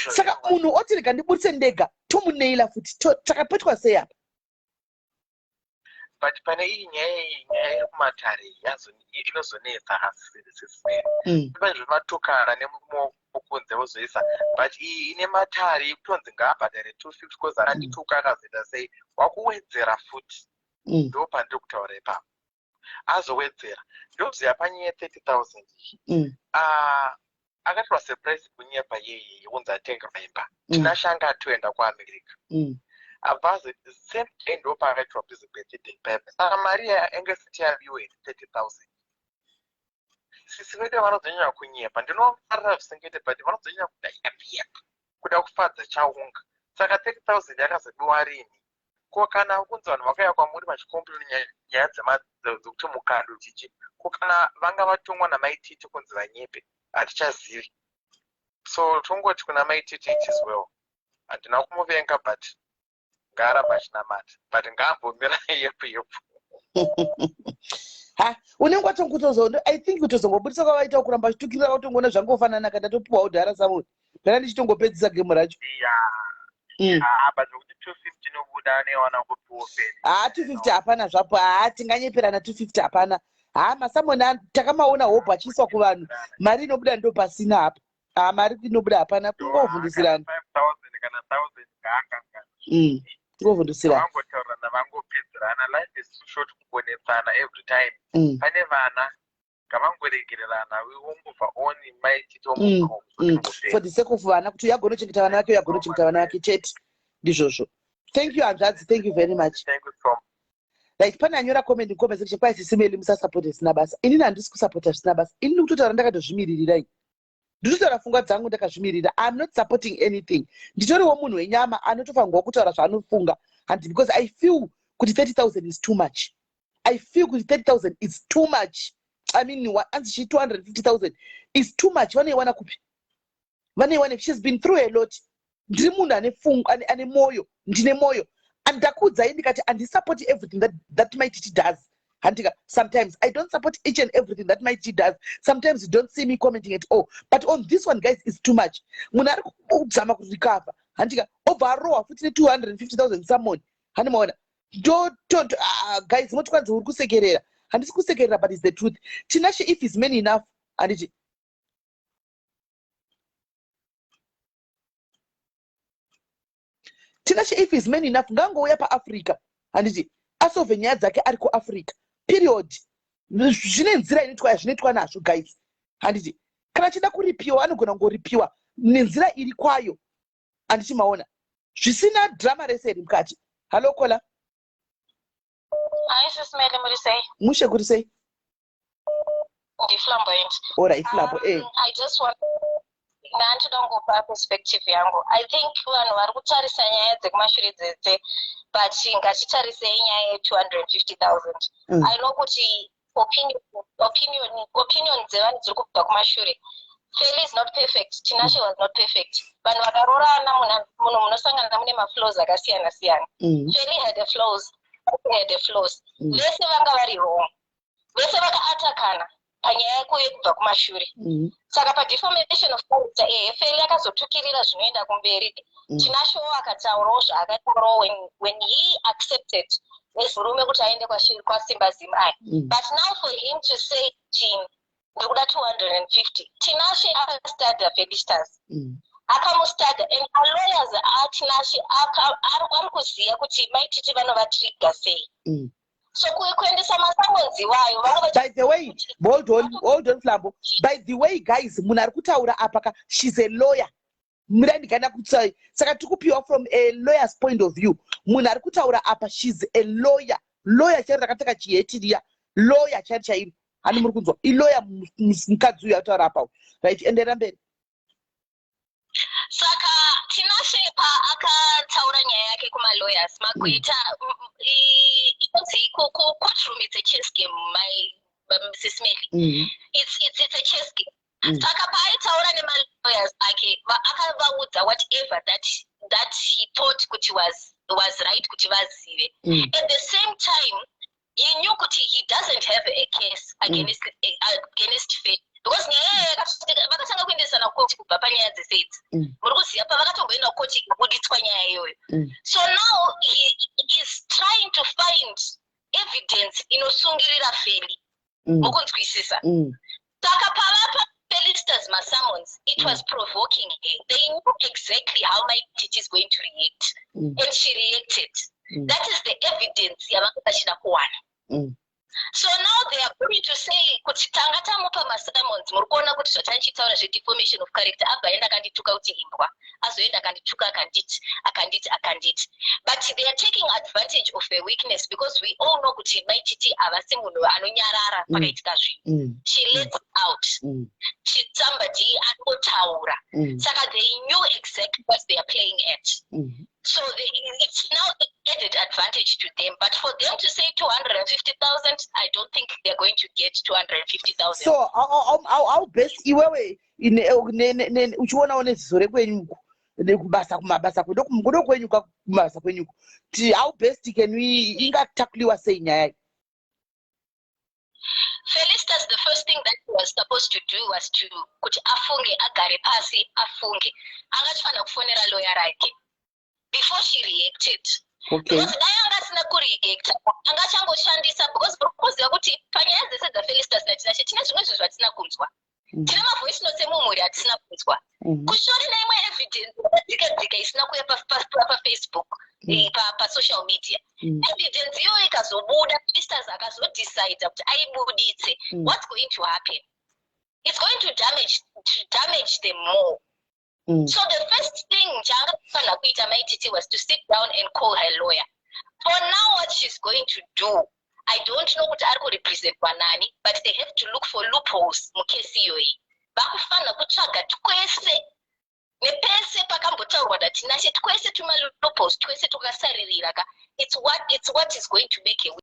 Saka munhu otirega ndiburitse ndega tomuneila futi takapetwa sei apa. But pane iyi nyaya iri kumatare inozonetsa asi pane zvematukana nemukunze wozoisa but iyi ine matare ekutonzi ngaabhadhare 250 because akandituka akazoita sei wakuwedzera futi ndo pandiri kutaura ipapo azowedzera ndoziva panyaya 30,000 akatora surprise kunyepa yeye unzi atengerwa imba tinashanga atoenda kuAmerica abvazi same day ndo paakaitwa birthday pepe saka mari yangesati yabiwe 30,000 sisi vedu vanozonyanya kunyepa ndinofarira zvisingete but vanozonyanya kuda yapiyepa kuda kufadza chaunga saka 30,000 yakazobiwa rini ko kana kunzi vanhu vakauya kwamuri vachikomplena nyaya dzekuti mukando chichi ko kana vanga vatongwa namaititi kunzi vanyepe hatichazivi so tongoti kuna maititi it is well handina kumuvenga but ngaramba achinamata but ngaambomira yepo unenge watongotozondo I think kutozongobudisa kwavaita kuramba chitukirira kutongoona zvangofanana kana topiwa udhara samuri kana ndichitongopedzisa gemu racho but kuti 250 nobuda newana kupiwa peni 250 hapana zvapo tinganyeperana 250 hapana masamoni takamaona hope achiiswa kuvanhu mari inobuda ndo pasina apa mari inobuda hapana kungovhundusirana 5,000 kana 1,000 ngaanganga kungovhundusirana vangotaurana vangopedzerana life is too short kukonetsana every time pane vana ngavangoregererana wongobva oni maitito for the sake of vana kuti uyagonochengeta vana vake uyagonochengeta vana vake chete ndizvozvo. Thank you hanzvadzi, thank you very much. Thank you so much. Like pane anyora comment comment section kwai SIS MELLY musasapota zvisina basa. Inini handisi kusapota zvisina basa. Inini kutotaura ndakatozvimiririra ndinotaura pfungwa dzangu ndakazvimirira. I'm not supporting anything. Nditoriwo munhu wenyama anotofanirwa kutaura zvaanofunga and because I feel kuti 30,000 is too much. I feel kuti 30,000 is too much. I mean anzi 250,000 is too much. Vaneiwana kupi? Vaneiwana, she's been through a lot. Ndiri munhu ane pfungwa ane moyo, ndine moyo. And ndakudzai ndikati andisupport everything that my titi does. Handika, sometimes I don't support each and everything that my titi does. Sometimes you don't see me commenting at all. But on this one, guys, it's too much. Munhu ari kudzama kurecover. Handika, overrowa futi 250,000 someone. Handimaona. Guys, motokadzi uri kusekerera. Handisi kusekerera, but it's the truth. Tinashe if is many enough. Handiti. Tinashe if is many enough ngangouya paAfrica handiti asove nyaya dzake ari kuAfrica period. Zvine nzira zvinoitwa nazvo guys handiti kana chida kuripiwa anogona ngoripiwa nenzira iri kwayo handiti maona zvisina drama rese iri mukati. Hello Kola. Hi SIS MELLY, muri sei? Mushe kuri sei? Flamboyant. Alright, flambo. I just want ndantoda ngopa perspective yangu. I think vanhu vari kutarisa nyaya dzekumashure dzese but ngatitarise nyaya ye 250,000. I know kuti opinion dzevanhu dziri kubva kumashure. Feli is not perfect. Tinashe was not perfect. Vanhu vakarorana munhu munosangana mune maflaws akasiyana siyana. Feli had the flaws. Had the flaws. Vese vanga vari wrong. Vese vakaatakana. Panyaya kubva kumashure. Saka padefamation of character Feli akazotukirira zvinoenda kumberi. Tinashe akataurawo zvaakataurawo when he accepted nezvurume kuti aende kwaSimba Zimai. But now for him to say Jim ndokuda 250 Tinashe akastada Felicitas akamustada and lawyers atinashe ari kuziya kuti maititi vanovatrigger sei so kuendesa masamonzi wayo by the way hold on Flambo. By the way guys munhu ari kutaura apa she's a lawyer murandigana kutsai saka tikupiwa from a lawyer's point of view munhu ari kutaura apa she's a lawyer chari rakapfeka chihetiriya lawyer chari chairi hani muri kunzwa ilawyer mukadzi uyu ataura apa right endera mberi saka Tinashe akataura nyaya yake kuma-lawyers makuita courtroom it's a chess game Mrs. Melly it's a chess game saka paaitaura nema-lawyers ake akavaudza whatever that he thought kuti was right kuti vazive at the same time he knew kuti he doesn't have a case against Faith because nyaya vakatanga kuendesana koti kubva panyaya dzeseidzi muri kuziva pavakatongoenda koti kubuditswa nyaya iyoyo so now he is trying to find evidence inosungirira Feli mukunzwisisa saka pavapa Felicitas Masamons it was provoking her. They knew exactly how my teacher is going to react and she reacted that is the evidence yavakashira kuwana so now they are going to say kuti tanga tamupa Masamons muri kuona kuti zvatanchitaura zvedefamation of character abva enda akandituka kuti imbwa azoenda akandituka akanditi but they are taking advantage of the weakness because we all know kuti maititi havasi munhu anonyarara pakaitika zvinhu she lets out she's somebody anotaura saka they knew exactly what they are playing at so it's now added advantage to them but for them to say 250,000 I don't think they're going to get 250,000 so how best iwewe uchionawo neziso rekwenyuko kumabasa kudo kwenyuka kumabasa kwenyuko how best ingatakuliwa sei nyaya Felicitas, the first thing that he was supposed to do was to kuti afunge agare pasi afunge angafanira kufonera lawyer rake before she reacted because dai angasina kureacta angachangoshandisa because kuziva kuti panyaya dzese dzaFelicitas naTinashe tina zvimwe zvinhu zvatina kunzwa tina mavoice notes emumhuri hatisina kunzwa kushori neimwe evidence dzika isina kuya paFacebook pasocial media evidence iyoyo ikazobuda Felicitas akazodecide kuti aibuditse what's going to happen it's going to damage them more so the first thing chaangafanira kuita maititi was to sit down and call her lawyer for now what she's going to do I don't know kuti ari kurepresentwa nani but they have to look for loopholes mukesi iyoyi vakufanira kutsvaga twese nepese pakambotaurwa naTinashe twese tuma loopholes twese tukasaririra it's what is going to make a